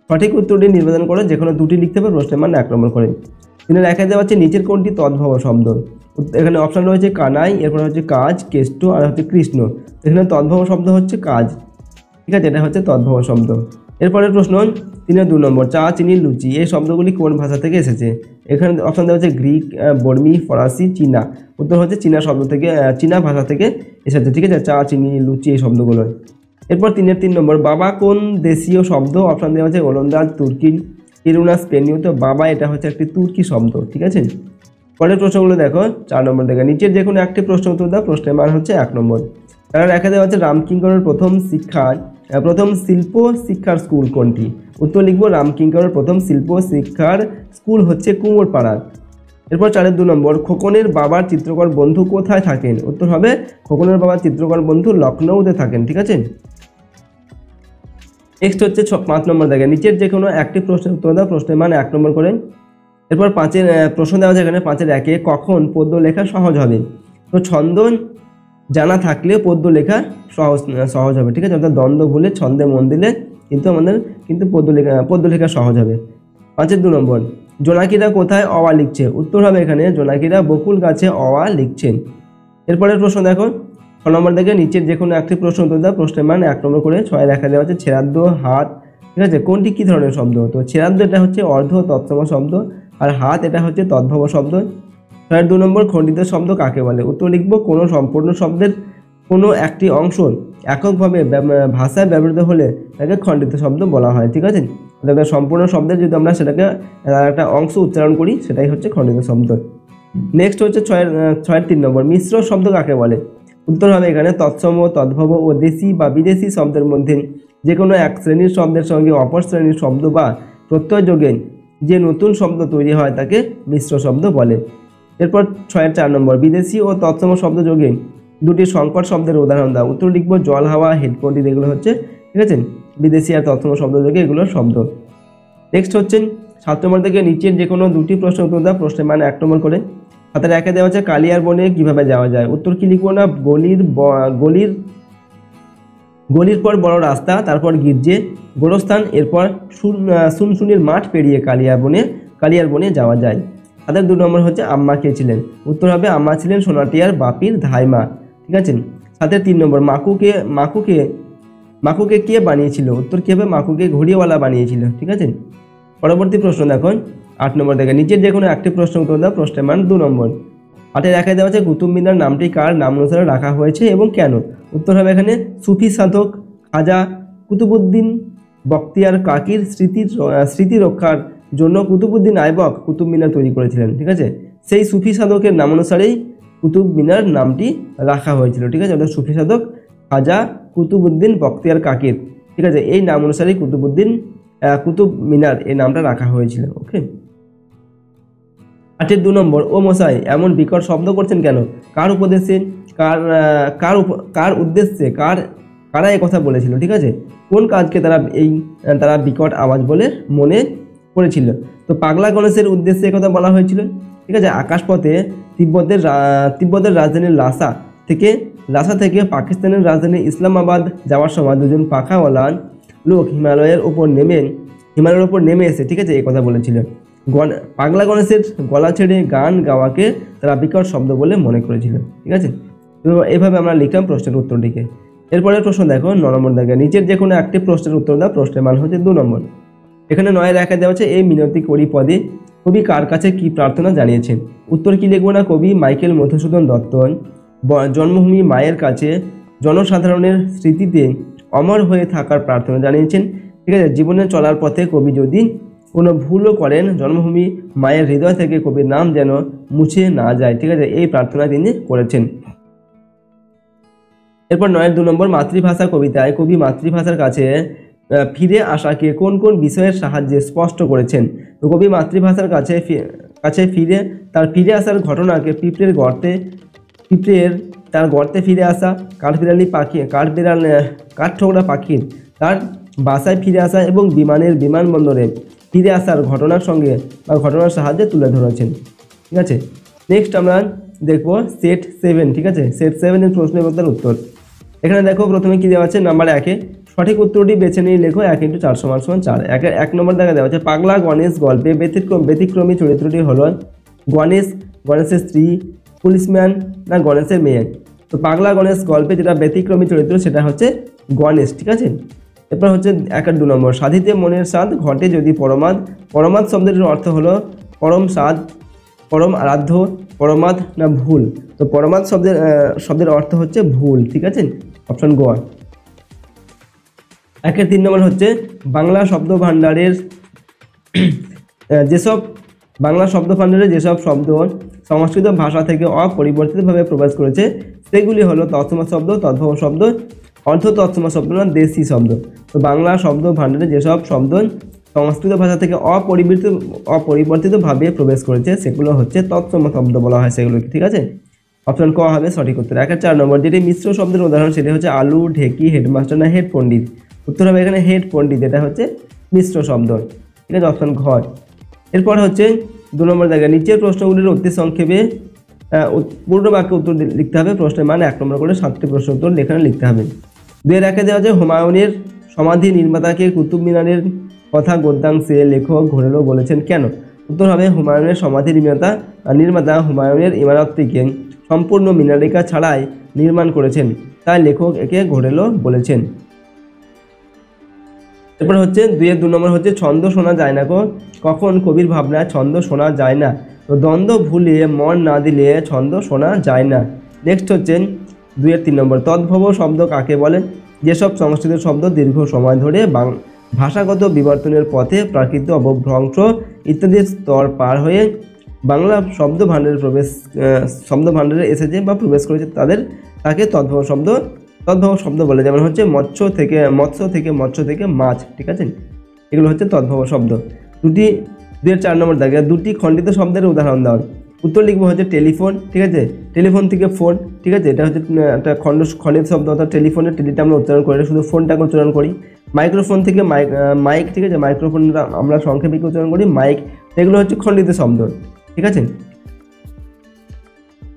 সঠিক উত্তরটি নির্বাচন করে যে কোনো দুটি লিখতে হবে। প্রশ্নের মান 1 নম্বর করে। 3-1 দেওয়া হচ্ছে নিচের কোনটি তদ্ভব শব্দ? এখানে অপশন রয়েছে কানাই, এরপর হচ্ছে কাজ, কেষ্ট আর হচ্ছে কৃষ্ণ। এখানে তদ্ভব শব্দ হচ্ছে কাজ, ঠিক আছে, এটা হচ্ছে তদ্ভব শব্দ। এরপরের প্রশ্ন 3-2 নম্বর, চা, চিনি, লুচি এই শব্দগুলি কোন ভাষা থেকে এসেছে? এখানে অপশন দেওয়া হচ্ছে গ্রিক, বর্মী, ফরাসি, চীনা। উত্তর হচ্ছে চীনা শব্দ থেকে, চীনা ভাষা থেকে এসেছে, ঠিক আছে, চা, চিনি, লুচি এই শব্দগুলো। এরপর 3-3 নম্বর, বাবা কোন দেশীয় শব্দ? অপশন দেওয়া হচ্ছে ওলন্দাজ, তুর্কি, কিরুনা, স্পেনীয়। তো বাবা এটা হচ্ছে একটি তুর্কি শব্দ, ঠিক আছে। পরের প্রশ্নগুলো দেখো 4 নম্বর থেকে, নিচের যে কোনো একটি প্রশ্ন উত্তর দাও। প্রশ্নের মান হচ্ছে 1 নম্বর। তারা দেখা দেওয়া হচ্ছে রামকিঙ্করের প্রথম শিল্প শিক্ষার স্কুল কোনটি? উত্তর লিখবো রামকিঙ্করের প্রথম শিল্প শিক্ষার স্কুল হচ্ছে কুমোরপাড়ার। এরপর 4-2 নম্বর, খোকনের বাবার চিত্রকর বন্ধু কোথায় থাকেন? উত্তর হবে খোকনের বাবার চিত্রকর বন্ধু লখনৌতে থাকেন, ঠিক আছে। নেক্সট হচ্ছে 5 নম্বর দেখে, নিচের যে কোনো একটি প্রশ্নের উত্তর দাও। প্রশ্নের মান 1 নম্বর করে। এরপর 5-এর প্রশ্ন দেওয়া আছে এখানে 5-1, কখন পদ্য লেখা সহজ হবে? তো ছন্দ জানা থাকলে পদ্য লেখা সহজ হবে, ঠিক আছে, অর্থাৎ দ্বন্দ্ব ভুলে ছন্দে মন দিলে কিন্তু আমাদের পদ্য লেখা সহজ হবে। 5-2 নম্বর, জোনাকিরা কোথায় অওয়া লিখছে? উত্তর হবে এখানে জোনাকিরা বকুল গাছে অওয়া লিখছেন। এরপরের প্রশ্ন দেখো 6 নম্বর থেকে, নিচের যে কোনো একটি প্রশ্ন উত্তর দাও। প্রশ্নের মান 1 নম্বর করে। 6-1 দেওয়া হচ্ছে ছেড়াদ্দ, হাত, ঠিক আছে, কোনটি কী ধরনের শব্দ? তো ছেড়াদ্দ এটা হচ্ছে অর্ধ তৎসম শব্দ, আর হাত এটা হচ্ছে তদ্ভব শব্দ। 6-2 নম্বর, খণ্ডিত শব্দ কাকে বলে? উত্তর লিখব কোনো সম্পূর্ণ শব্দের কোনো একটি অংশ এককভাবে ভাষায় ব্যবহৃত হলে তাকে খণ্ডিত শব্দ বলা হয়, ঠিক আছে। অর্থাৎ সম্পূর্ণ শব্দের যদি আমরা সেটাকে একটা অংশ উচ্চারণ করি সেটাই হচ্ছে খণ্ডিত শব্দ। নেক্সট হচ্ছে 6-3 নম্বর, মিশ্র শব্দ কাকে বলে? উত্তর হবে এখানে তৎসম, তদ্ভব ও দেশি বা বিদেশি শব্দের মধ্যে যে কোনো এক শ্রেণীর শব্দের সঙ্গে অপর শ্রেণীর শব্দ বা প্রত্যয় যোগে যে নতুন শব্দ তৈরি হয় তাকে মিশ্র শব্দ বলে। এরপর 6-4 নম্বর, বিদেশি ও তৎসম শব্দ যোগে দুটি সংকট শব্দের উদাহরণ দাও। উত্তর লিখবো জল, হাওয়া, হেডফোনটি, এগুলো হচ্ছে, ঠিক আছে, বিদেশি আর তৎসম শব্দ যোগে এগুলো শব্দ। নেক্সট হচ্ছে 7 নম্বর থেকে, নিচের যে কোনো দুটি প্রশ্ন উত্তর দাও। প্রশ্নের মান 1 নম্বর করে। 7-1 দেওয়া হচ্ছে কালিয়ার বনে কিভাবে যাওয়া যায়? উত্তর কি লিখবো না, গলির পর বড় রাস্তা, তারপর গির্জে, গোরস্থান, এরপর সুনসুনির মাঠ পেরিয়ে কালিয়ার বনে যাওয়া যায়। তাদের 2 নম্বর হচ্ছে আম্মা কে ছিলেন? উত্তর হবে আম্মা ছিলেন সোনাটিয়ার বাপির ধাইমা, ঠিক আছে। 3 নম্বর, মাকুকে কে বানিয়েছিল? উত্তর কি হবে মাকুকে ঘড়িওয়ালা বানিয়েছিল, ঠিক আছে। পরবর্তী প্রশ্ন দেখুন 8 নম্বর থেকে, নিচের যে কোনো একটি প্রশ্ন উত্তর দাও। প্রশ্নের মান 2 নম্বর। 8-1 দেওয়া আছে কুতুব মিনার নামটি কার নাম অনুসারে রাখা হয়েছে এবং কেন? উত্তর হবে এখানে সুফি সাধক খাজা কুতুবউদ্দিন বখতিয়ার কাকির স্মৃতি রক্ষার জন্য কুতুবউদ্দিন আইবক কুতুব মিনার তৈরি করেছিলেন, ঠিক আছে। সেই সুফি সাধকের নাম অনুসারেই কুতুব মিনার নামটি রাখা হয়েছিল, ঠিক আছে, অর্থাৎ সুফি সাধক খাজা কুতুবউদ্দিন বখতিয়ার কাকির, ঠিক আছে, এই নাম অনুসারেই কুতুব মিনার এই নামটা রাখা হয়েছিল। ওকে। 8-2 নম্বর, ও মশাই এমন বিকট শব্দ করছেন কেন? কার উপদেশে, কার উদ্দেশ্যে, কারা এই কথা বলেছিল, ঠিক আছে, কোন কাজকে তারা বিকট আওয়াজ বলে মনে করেছিল? তো পাগলা গণেশের উদ্দেশ্যে কথা বলা হয়েছিল, ঠিক আছে। আকাশপথে তিব্বতের রাজধানী লাসা থেকে পাকিস্তানের রাজধানী ইসলামাবাদ যাওয়ার সময় দুজন পাখাওয়ালা লোক হিমালয়ের উপর নেমে এসে, ঠিক আছে, এই কথা বলেছিল। পাগলা গণেশের গলা ছেড়ে গান গাওয়াকে তারা বিকট শব্দ বলে মনে করেছিল, ঠিক আছে। তো এইভাবে আমরা লিখলাম প্রশ্নের উত্তরটিকে। এরপরে প্রশ্ন দেখো 9 নম্বর দাগে, নিচের যে কোনো একটি প্রশ্নের উত্তর দাও। প্রশ্নের মান হচ্ছে 2 নম্বর। এখানে 9-1 দেওয়া হচ্ছে এই মিনতি করি পদে কবি কার কাছে কি প্রার্থনা জানিয়েছেন? উত্তর কি লিখবো না, কবি মাইকেল মধুসূদন দত্ত, জন্মভূমি মায়ের কাছে জনসাধারণের স্মৃতিতে অমর হয়ে থাকার প্রার্থনা জানিয়েছেন। ঠিক আছে, জীবনে চলার পথে কবি যদি কোনো ভুলও করেন, জন্মভূমি মায়ের হৃদয় থেকে কবির নাম যেন মুছে না যায়। ঠিক আছে, এই প্রার্থনা তিনি করেছেন। এরপর 9-2 নম্বর, মাতৃভাষা কবিতায় কবি মাতৃভাষার কাছে ফিরে আসাকে কোন কোন বিষয়ের সাহায্যে স্পষ্ট করেছেন? তো কবি মাতৃভাষার কাছে ফিরে আসার ঘটনাকে তার গর্তে ফিরে আসা, কাঠঠোকরা পাখির তার বাসায় ফিরে আসা এবং বিমানবন্দরে ফিরে আসার ঘটনার সঙ্গে বা ঘটনার সাহায্যে তুলে ধরেছেন। ঠিক আছে, নেক্সট আমরা দেখবো সেট 7। ঠিক আছে, সেট 7 এর প্রশ্ন এবং তার উত্তর। এখানে দেখো প্রথমে কি দেওয়া আছে, নাম্বার 1-এ সঠিক উত্তরটি বেছে নিয়ে লেখো 1 × 4 = 4। 1 নম্বর দেখা দেওয়া আছে, পাগলা গণেশ গল্পে ব্যতিক্রমী চরিত্রটি হলো গণেশের স্ত্রী, পুলিশম্যান না গণেশের মেয়ে? তো পাগলা গণেশ গল্পে যেটা ব্যতিক্রমী চরিত্র সেটা হচ্ছে গণেশ। ঠিক আছে, এরপর হচ্ছে 1 আর 2 নম্বর, সাধিতে মনের স্বাদ ঘটে যদি পরমাদ শব্দের অর্থ হলো পরম স্বাদ, পরম আরাধ্য, প্রমাদ না ভুল? তো প্রমাদ শব্দের অর্থ হচ্ছে ভুল। ঠিক আছে, অপশন গ। 1 এর 3 নম্বর হচ্ছে বাংলা শব্দ ভাণ্ডারের যেসব শব্দ সংস্কৃত ভাষা থেকে অপরিবর্তিতভাবে প্রবেশ করেছে সেগুলি হলো তৎসম শব্দ, তদ্ভব শব্দ, অর্ধ তৎসম শব্দ না দেশি শব্দ? তো বাংলা শব্দ ভাণ্ডারে যেসব শব্দ সংস্কৃত ভাষা থেকে অপরিবর্তিতভাবে প্রবেশ করেছে সেগুলো হচ্ছে তৎসম শব্দ বলা হয় সেগুলোকে। ঠিক আছে, অপশন ক হবে সঠিক উত্তর। 1 এর 4 নম্বর, যেটি মিশ্র শব্দের উদাহরণ সেটি হচ্ছে আলু, ঢেকি, হেডমাস্টার না হেড পণ্ডিত? উত্তর হবে এখানে হেড পণ্ডিত, এটা হচ্ছে মিশ্র শব্দ। ঠিক আছে, অপশন ঘ। এরপর হচ্ছে 2 নম্বর জায়গায় নিচের প্রশ্নগুলির অতি সংক্ষেপে পূর্ণ বাক্যে উত্তর লিখতে হবে। প্রশ্নের মান 1 নম্বর করে 7টি প্রশ্ন উত্তর এখানে লিখতে হবে। 2 এর 1-এ দেওয়া আছে, হুমায়ুনের সমাধি নির্মাতাকে কুতুব মিনারের কথা গদ্যাংশে লেখক ঘোরেলো বলেছেন কেন? উত্তর হবে হুমায়ুনের সমাধি নির্মাতা হুমায়ুনের ইমারতটিকে সম্পূর্ণ মিনারিকা ছাড়াই নির্মাণ করেছেন, তাই লেখক একে ঘোরেলো বলেছেন। এরপর হচ্ছে 2 এর 2 নম্বর হচ্ছে ছন্দ শোনা যায় না কখন কবির ভাবনা ছন্দ শোনা যায় না? তো দ্বন্দ্ব ভুলিয়ে মন না দিলে ছন্দ শোনা যায় না। নেক্সট হচ্ছে 2 এর 3 নম্বর, তদ্ভব শব্দ কাকে বলে? যেসব সংস্কৃত শব্দ দীর্ঘ সময় ধরে ভাষাগত বিবর্তনের পথে প্রাকৃত অবভ্রংশ ইত্যাদি স্তর পার হয়ে বাংলা শব্দ ভাণ্ডারে এসেছে বা প্রবেশ করেছে তাকে তদ্ভব শব্দ বলে। যেমন হচ্ছে মৎস্য থেকে মাছ। ঠিক আছে, এগুলো হচ্ছে তদ্ভব শব্দ। 2 এর 4 নম্বর দাগে 2টি খণ্ডিত শব্দের উদাহরণ দাও। উত্তর লিখবো হচ্ছে টেলিফোন। ঠিক আছে, টেলিফোন থেকে ফোন। ঠিক আছে, এটা হচ্ছে একটা খণ্ডিত শব্দ, অর্থাৎ টেলিফোনের টেলিটা আমরা উচ্চারণ করি, শুধু ফোনটাকে উচ্চারণ করি। মাইক্রোফোন থেকে মাইক। ঠিক আছে, মাইক্রোফোনটা আমরা সংক্ষেপে উচ্চারণ করি মাইক। এগুলো হচ্ছে খণ্ডিত শব্দ। ঠিক আছে,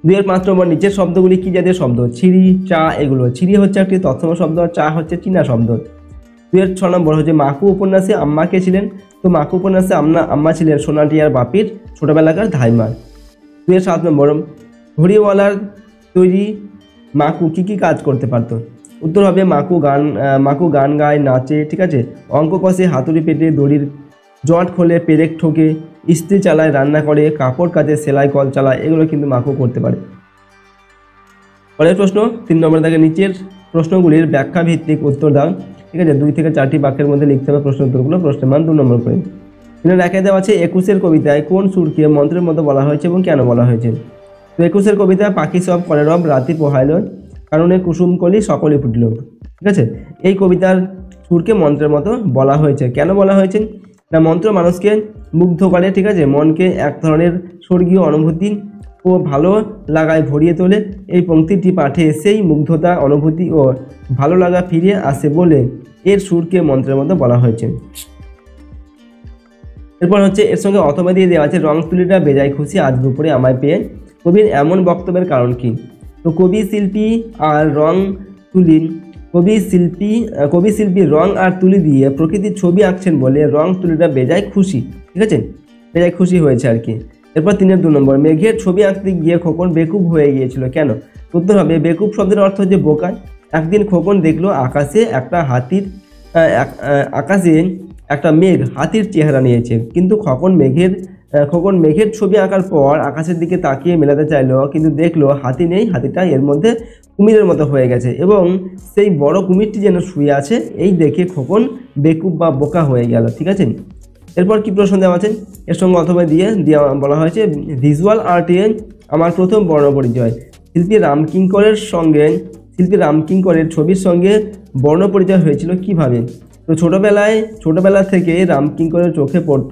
2 এর 5 নম্বর, নিচের শব্দগুলি কি জাতীয় শব্দ? ছিরি, চা এগুলো। ছিরি হচ্ছে একটি তৎসম শব্দ, আর চা হচ্ছে চীনা শব্দ। 2 এর 6 নম্বর হচ্ছে মাকু উপন্যাসে আম্মা কে ছিলেন? তো মাকু উপন্যাসে আম্মা ছিলেন সোনাটিয়ার বাপির ছোটবেলাকার ধাইমা। 2 এর 7 নম্বর, ঘড়িওয়ালার তৈরি মাকু কি কাজ করতে পারতো? উত্তর হবে মাকু গান গায়, নাচে। ঠিক আছে, অঙ্ক কষে, হাতুড়ি পেটে, দড়ির জট খোলে, পেরেক ঠোকে, ইস্ত্রি চালায়, রান্না করে, কাপড় কাচে, সেলাই কল চালায়, এগুলো কিন্তু মাকু করতে পারে। পরের প্রশ্ন 3 নম্বর থেকে নিচের প্রশ্নগুলির ব্যাখ্যা ভিত্তিক উত্তর দাও। ঠিক আছে, 2 থেকে 4টি বাক্যের মধ্যে লিখতে হবে প্রশ্ন উত্তরগুলো। প্রশ্নের মান 2 নম্বর করে। এখানে দেখা দেওয়া আছে 21 কবিতায় কোন সুরকে মন্ত্রের মতো বলা হয়েছে এবং কেন বলা হয়েছে? তো 21 কবিতায় পাখি সব করে রব, রাতি পোহাইল, কারণে কুসুম কলি সকলে ফুটিল। ঠিক আছে, এই কবিতার সুরকে মন্ত্রের মতো বলা হয়েছে। কেন বলা হয়েছে না, মন্ত্র মানুষকে মুগ্ধ করে। ঠিক আছে, মনকে এক ধরনের স্বর্গীয় অনুভূতি ও ভালো লাগায় ভরিয়ে তোলে। এই পংক্তিটি পাঠে সেই মুগ্ধতা, অনুভূতি ও ভালো লাগা ফিরে আসে বলে এর সুরকে মন্ত্রের মতো বলা হয়েছে। এরপর হচ্ছে এর সঙ্গে অথবা দিয়ে দেওয়া আছে, রং তুলিটা বেজায় খুশি আজ দুপুরে আমায় পেয়ে। কবির এমন বক্তব্যের কারণ কি? তো কবি শিল্পী রং আর তুলি দিয়ে প্রকৃতির ছবি আঁকছেন বলে রং তুলিটা বেজায় খুশি। ঠিক আছে, বেজায় খুশি হয়েছে আর কি। এরপর 3 এর 2 নম্বর, মেঘের ছবি আঁকতে গিয়ে খোকন বেকুব হয়ে গিয়েছিল কেন? উত্তর হবে বেকুব শব্দের অর্থ হচ্ছে বোকা। একদিন খোকন দেখলো আকাশে একটা মেঘ হাতির চেহারা নিয়েছে, কিন্তু খোকন মেঘের খোকন মেঘের ছবি আঁকার পর আকাশের দিকে তাকিয়ে মেলাতে চাইলো, কিন্তু দেখলো হাতি নেই, হাতিটা এর মধ্যে কুমিরের মতো হয়ে গেছে এবং সেই বড় কুমিরটি যেন শুয়ে আছে। এই দেখে খোকন বেকুব বা বোকা হয়ে গেল। ঠিক আছে, এরপর কি প্রশ্ন দেওয়া আছে, এর সঙ্গে অথবা দিয়ে বলা হয়েছে ভিজুয়াল আর্টে আমার প্রথম বর্ণপরিচয়। শিল্পী রামকিঙ্করের ছবির সঙ্গে বর্ণপরিচয় হয়েছিল কিভাবে? তো ছোটবেলা থেকে রামকিঙ্করের চোখে পড়ত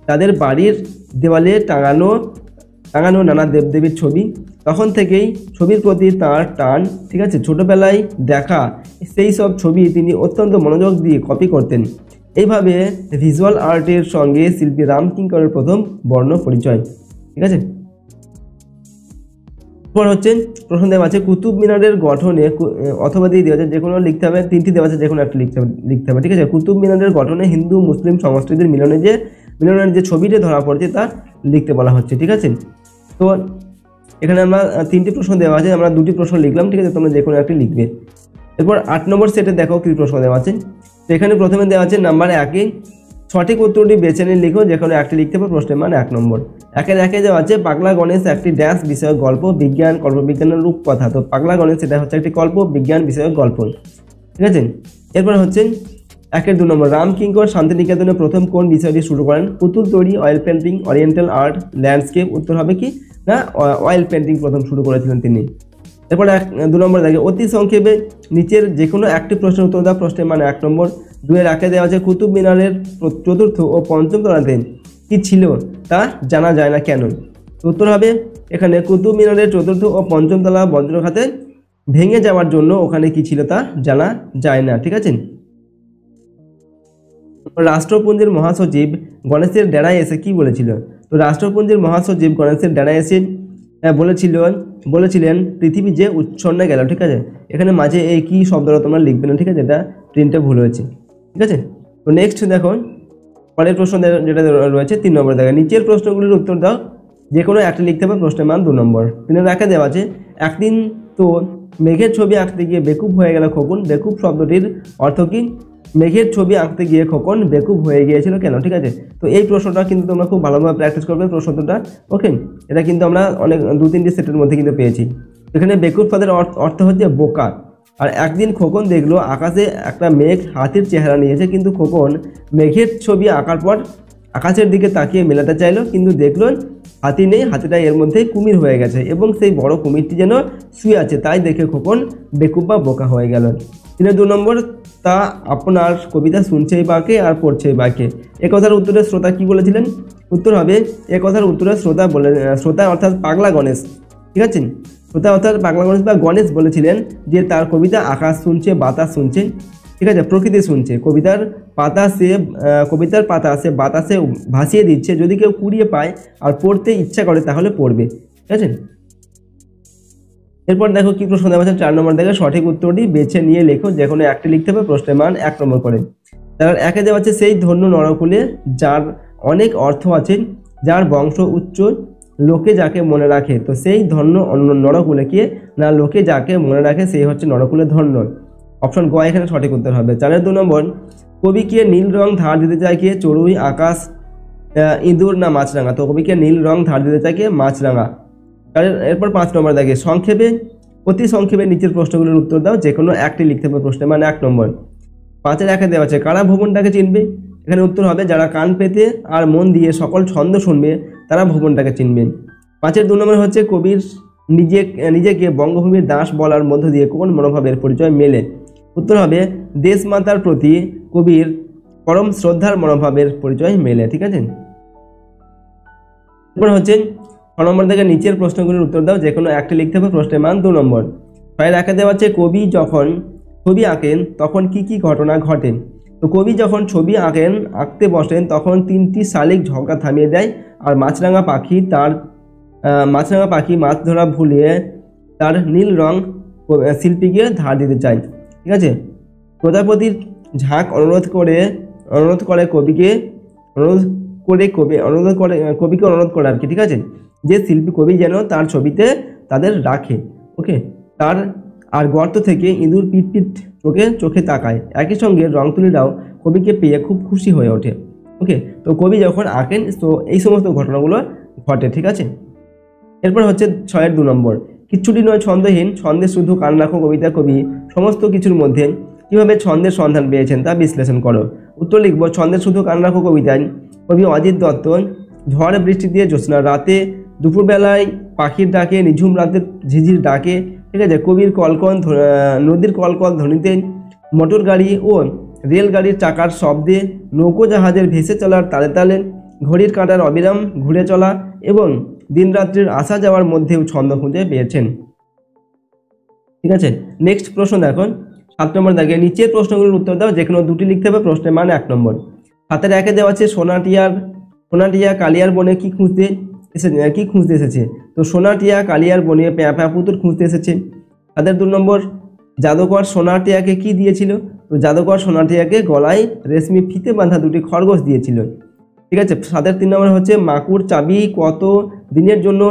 তাদের বাড়ির দেওয়ালে টাঙানো নানা দেবদেবীর ছবি। তখন থেকেই ছবির প্রতি তার টান। ঠিক আছে, ছোটবেলায় দেখা সেই সব ছবি তিনি অত্যন্ত মনোযোগ দিয়ে কপি করতেন। এইভাবে ভিজুয়াল আর্টের সঙ্গে শিল্পী রামকিঙ্করের প্রথম বর্ণ পরিচয়। ঠিক আছে, এরপর হচ্ছে প্রশ্ন দেওয়া আছে কুতুব মিনারের গঠনে অথবা দিয়ে দেওয়া আছে, যে কোনো লিখতে হবে, তিনটি দেওয়া আছে, যে কোনো একটা লিখতে হবে। ঠিক আছে, কুতুব মিনারের গঠনে হিন্দু মুসলিম সংস্কৃতির মিলনের যে ছবিটি ধরা পড়ছে তা লিখতে বলা হচ্ছে। ঠিক আছে, তো এখানে আমরা তিনটি প্রশ্ন দেওয়া আছে, আমরা দুটি প্রশ্ন লিখলাম। ঠিক আছে, তোমরা যে কোনো একটি লিখবে। এরপর 8 নম্বর সেটে দেখো কি প্রশ্ন দেওয়া আছে। তো এখানে প্রথমে দেওয়া আছে নাম্বার 1-এ সঠিক উত্তরটি বেছে নিয়ে লিখো, যে কোনো একটি লিখতে হবে। প্রশ্নের মান 1 নম্বর। 1-এ দেওয়া আছে পাগলা গণেশ একটি ড্যাশ বিষয়ক গল্প, বিজ্ঞান কল্পবিজ্ঞানের রূপকথা। তো পাগলা গণেশ এটা হচ্ছে একটি কল্প বিজ্ঞান বিষয়ক গল্প। ঠিক আছে, এরপর হচ্ছে 1-এর 2 নম্বর রামকিঙ্কর শান্তিনিকেতনে প্রথম কোন বিষয়টি শুরু করেন? পুতুল তৈরি, oil painting, oriental art, landscape. উত্তর হবে কি না, অয়েল পেন্টিং প্রথম শুরু করেছিলেন তিনি। এরপরে 2 নম্বর দেখে অতি সংক্ষেপে নিচের যে কোনো একটি প্রশ্নের উত্তর দাও। প্রশ্নের মান 1 নম্বর। 2-এর 1-এ দেওয়া আছে কুতুব মিনারের চতুর্থ ও পঞ্চম তলাতে কি ছিল তা জানা যায় না কেন? উত্তর হবে এখানে কুতুব মিনারের চতুর্থ ও পঞ্চম তলা বজ্রঘাতে ভেঙে যাওয়ার জন্য ওখানে কি ছিল তা জানা যায় না। ঠিক আছে, রাষ্ট্রপুঞ্জের মহাসচিব গণেশের ডেরায় এসে কি বলেছিল? তো রাষ্ট্রপুঞ্জের মহাসচিব গণেশের ডেরায় এসে বলেছিলেন পৃথিবী যে উচ্ছন্নে গেল। ঠিক আছে, এখানে মাঝে এই কি শব্দটা তোমরা লিখবে না। ঠিক আছে, এটা প্রিন্টে ভুল হয়েছে। ঠিক আছে, তো নেক্সট দেখো পরের প্রশ্ন যেটা রয়েছে 3 নম্বর দেখো নিচের প্রশ্নগুলির উত্তর দাও, যে কোনো একটা লিখতে হবে। প্রশ্নের মান 2 নম্বর। 3-এর 1-এ দেওয়া আছে একদিন তো মেঘের ছবি আঁকতে গিয়ে বেকুব হয়ে গেল খোকন। বেকুব শব্দটির অর্থ কি? মেঘের ছবি আঁকতে গিয়ে খোকন বেকুব হয়ে গিয়েছিল কেন? ঠিক আছে, তো এই প্রশ্নটা কিন্তু তোমরা খুব ভালোভাবে প্র্যাকটিস করবে প্রশ্নটা। ওকে, এটা কিন্তু আমরা অনেক 2-3টি সেটের মধ্যে কিন্তু পেয়েছি। এখানে বেকুব পদের অর্থ হচ্ছে বোকা। আর একদিন খোকন দেখলো আকাশে একটা মেঘ হাতির চেহারা নিয়েছে, কিন্তু খোকন মেঘের ছবি আঁকার পর আকাশের দিকে তাকিয়ে মেলাতে চাইলো, কিন্তু দেখলো হাতি নেই, হাতিটা এর মধ্যেই কুমির হয়ে গেছে এবং সেই বড় কুমিরটি যেন শুয়ে আছে। তাই দেখে খোকন বেকুব বা বোকা হয়ে গেল। 3-এর 2 নম্বর তা আপনার কবিতা শুনছেই বাকে আর পড়ছেই বাকে। এ কথার উত্তরে শ্রোতা কি বলেছিলেন? উত্তর হবে এ কথার উত্তরে শ্রোতা অর্থাৎ পাগলা গণেশ। ঠিক আছে, শ্রোতা অর্থাৎ পাগলা গণেশ বা গণেশ বলেছিলেন যে তার কবিতা আকাশ শুনছে, বাতাস শুনছে। ঠিক আছে, প্রকৃতি শুনছে। কবিতার পাতা সে বাতাসে ভাসিয়ে দিচ্ছে। যদি কেউ কুড়িয়ে পায় আর পড়তে ইচ্ছা করে তাহলে পড়বে। ঠিক আছে, এরপর দেখো কি প্রশ্ন দেওয়া আছে। 4 নম্বর দেখে সঠিক উত্তরটি বেছে নিয়ে লেখো, যে কোনো একটি লিখতে হবে। প্রশ্নের মান 1 নম্বর করে। তার 1-এ দেওয়া আছে সেই ধন্য নরকুলে যার অনেক অর্থ আছে, যার বংশ উচ্চ, লোকে যাকে মনে রাখে। তো সেই ধন্য নরকুলে কে না, লোকে যাকে মনে রাখে সেই হচ্ছে নরকুলে ধন্য। অপশন গ এখানে সঠিক উত্তর হবে। 4-এর 2 নম্বর কবিকে নীল রং ধার দিতে চায় কে? চড়ুই, আকাশ, ইঁদুর না মাছরাঙা? তো কবিকে নীল রং ধার দিতে চায় কে? মাছরাঙা। এরপর 5 নম্বর দেখে অতি সংক্ষেপে নিচের প্রশ্নগুলোর উত্তর দাও, যে কোনো একটি লিখতে হবে। প্রশ্নের মান 1 নম্বর। 5-এর 1-এ দেওয়া আছে কারা ভবনটাকে চিনবে? এখানে উত্তর হবে যারা কান পেতে আর মন দিয়ে সকল ছন্দ শুনবে তারা ভবনটাকে চিনবে। 5-এর 2 নম্বর হচ্ছে কবির নিজেকে বঙ্গভূমির দাস বলার মধ্য দিয়ে কোন মনোভাবের পরিচয় মেলে? উত্তর হবে দেশমাতার প্রতি কবির পরম শ্রদ্ধার মনোভাবের পরিচয় মেলে। ঠিক আছে, এরপর হচ্ছে 6 নম্বর থেকে নিচের প্রশ্নগুলির উত্তর দাও, যে কোনো একটি লিখতে হবে। প্রশ্নের মান 2 নম্বর। 6-এর 1-এ দেওয়া আছে কবি যখন ছবি আঁকেন তখন কি কি ঘটনা ঘটে? তো কবি যখন ছবি আঁকতে বসেন তখন 3টি শালিক ঝগড়া থামিয়ে দেয়, আর মাছরাঙা পাখি মাছ ধরা ভুলিয়ে তার নীল রং শিল্পীকে ধার দিতে চায়। ঠিক আছে, প্রজাপতির ঝাঁক অনুরোধ করে কবিকে অনুরোধ করে আর কি। ঠিক আছে, যে শিল্পী কবি যেন তার ছবিতে তাদের রাখে। ওকে, আর গর্ত থেকে ইঁদুর পিট চোখে তাকায়। একই সঙ্গে রংতুলিরাও কবিকে পেয়ে খুব খুশি হয়ে ওঠে। ওকে, তো কবি যখন আঁকেন তো এই সমস্ত ঘটনাগুলো ঘটে, ঠিক আছে। এরপর হচ্ছে 6-এর 2 নম্বর, কিচ্ছুটি নয় ছন্দহীন, ছন্দে শুধু কান রাখো কবিতা কবি সমস্ত কিছুর মধ্যে কিভাবে ছন্দের সন্ধান পেয়েছেন তা বিশ্লেষণ করো। উত্তর লিখব, ছন্দে শুধু কান রাখো কবিতায় কবি অজিত দত্ত ঝড় বৃষ্টি দিয়ে জ্যোৎস্না রাতে দুপুরবেলায় পাখির ডাকে নিঝুম রাতের ঝিঝির ডাকে, ঠিক আছে, কবির কলকল নদীর কলকল ধ্বনিতে মোটর গাড়ি ও রেলগাড়ির চাকার শব্দে নৌকো জাহাজের ভেসে চলার তালে তালে ঘড়ির কাঁটার অবিরাম ঘুরে চলা এবং দিনরাত্রির আসা যাওয়ার মধ্যেও ছন্দ খুঁজে পেয়েছেন, ঠিক আছে। নেক্সট প্রশ্ন দেখো 7 নম্বর দাগে, নিচের প্রশ্নগুলোর উত্তর দাও, যে কোনো দুটি লিখতে হবে। প্রশ্নের মান 1 নম্বর। 7-এর 1-এ দেওয়া আছে সোনাটিয়া কালিয়ার বনে কি খুঁজতে এসেছে। তো সোনাটিয়া কালিয়ার বনে প্যাঁপা পুতুল খুঁজতে এসেছে। তাদের 2 নম্বর, জাদুকর সোনাটিয়াকে কি দিয়েছিল। তো জাদুকর সোনাটিয়াকে গলায় রেশমি ফিতে বাঁধা 2টি খরগোশ দিয়েছিল, ঠিক আছে। 7-এর 3 নম্বর হচ্ছে মাকুর চাবি কত দিনের জন্য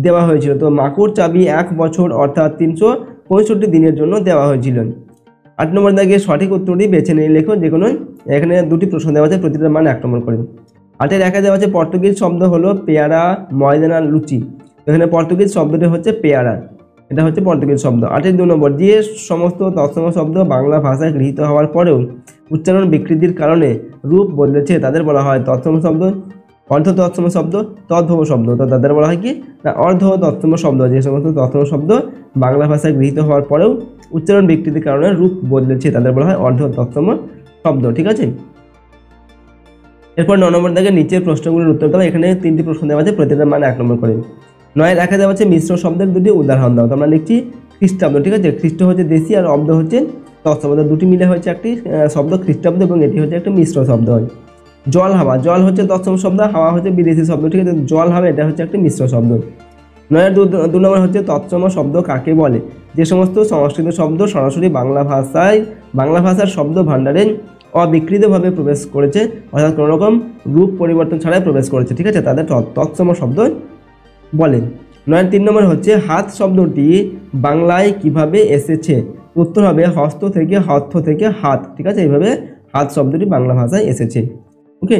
দেওয়া হয়েছিল। তো মাকুর চাবি 1 বছর অর্থাৎ 365 দিনের জন্য দেওয়া হয়েছিল। 8 নম্বর দাগে সঠিক উত্তরটি বেছে নিয়ে লেখো, যে কোনো এখানে 2টি প্রশ্ন দেওয়া আছে, প্রতিটার মান 1 নম্বর করে। 8-এর 1-এ দেওয়া আছে পর্তুগিজ শব্দ হলো পেয়ারা ময়দানা লুচি। এখানে পর্তুগিজ শব্দটি হচ্ছে পেয়ারা, এটা হচ্ছে পর্তুগিজ শব্দ। 8-এর 2 নম্বর, যে সমস্ত তৎসম শব্দ বাংলা ভাষায় গৃহীত হওয়ার পরেও উচ্চারণ বিকৃতির কারণে রূপ বদলেছে তাদের বলা হয় তৎসম শব্দ, অর্ধ তৎসম শব্দ, তদ্ভব শব্দ। তো তাদের বলা হয় কি না অর্ধ তৎসম শব্দ। যে সমস্ত তৎসম শব্দ বাংলা ভাষায় গৃহীত হওয়ার পরেও উচ্চারণ বিকৃতির কারণে রূপ বদলেছে তাদের বলা হয় অর্ধ তৎসম শব্দ, ঠিক আছে। এরপর 9 নম্বর দাগে নিচের প্রশ্নগুলোর উত্তর দাও। এখানে 3টি প্রশ্ন দেওয়া আছে, প্রতিটার মান 1 নম্বর করে। 9-এর 1-এ দেওয়া আছে মিশ্র শব্দের 2টি উদাহরণ দাও। তো আমরা লিখছি খ্রিস্টাব্দ, ঠিক আছে। খ্রিস্ট হচ্ছে দেশি আর অব্দ হচ্ছে তৎসম, 2টি মিলে হচ্ছে একটি শব্দ খ্রিস্টাব্দ এবং এটি হচ্ছে একটা মিশ্র শব্দ হয়। জল হাওয়া, জল হচ্ছে তৎসম শব্দ, হাওয়া হচ্ছে বিদেশি শব্দ, ঠিক আছে। জল হাওয়া এটা হচ্ছে একটি মিশ্র শব্দ। 9-এর 2 নম্বর হচ্ছে তৎসম শব্দ কাকে বলে। যে সমস্ত সংস্কৃত শব্দ সরাসরি বাংলা ভাষার শব্দ ভাণ্ডারে অবিকৃতভাবে প্রবেশ করেছে, অর্থাৎ কোনো রকম রূপ পরিবর্তন ছাড়াই প্রবেশ করেছে, ঠিক আছে, তাদের তৎসম শব্দ বলে। 9-এর 3 নম্বর হচ্ছে হাত শব্দটি বাংলায় কিভাবে এসেছে। উত্তর হবে হস্ত থেকে হস্ত থেকে হাত, ঠিক আছে, এইভাবে হাত শব্দটি বাংলা ভাষায় এসেছে। ওকে,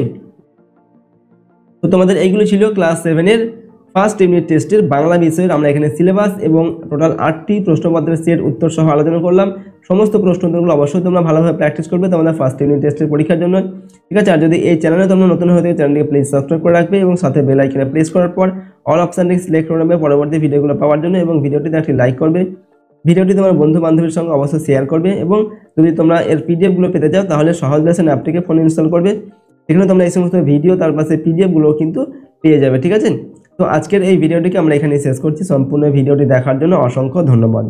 তো তোমাদের এইগুলো ছিল ক্লাস 7-এর ফার্স্ট ইউনিট টেস্টের বাংলা বিষয়ের। আমরা এখানে সিলেবাস এবং টোটাল 8টি প্রশ্নপত্রের সেট উত্তর সহ আলোচনা করলাম। সমস্ত প্রশ্নোত্তরগুলো অবশ্যই তোমরা ভালোভাবে প্র্যাকটিস করবে তোমাদের ফার্স্ট ইউনিট টেস্টের পরীক্ষার জন্য, ঠিক আছে। আর যদি এই চ্যানেলে তোমরা নতুন হয়ে থাকে চ্যানেলটিকে প্লিজ সাবস্ক্রাইব করে রাখবে এবং সাথে বেল আইকনে প্রেস করার পর অল অপশানটি সিলেক্ট করে নেবে পরবর্তী ভিডিওগুলো পাওয়ার জন্য, এবং ভিডিওটিতে একটি লাইক করবে, ভিডিওটি তোমার বন্ধু বান্ধবীর সঙ্গে অবশ্যই শেয়ার করবে। এবং যদি তোমরা এর পিডিএফগুলো পেতে চাও তাহলে সহজ লেসন অ্যাপটিকে ফোনে ইনস্টল করবে, এখানে তোমরা এই সমস্ত ভিডিও তার পাশে পিডিএফগুলো কিন্তু পেয়ে যাবে, ঠিক আছে। তো আজকের এই ভিডিওটিকে আমরা এখানেই শেষ করছি। সম্পূর্ণ ভিডিওটি দেখার জন্য অসংখ্য ধন্যবাদ।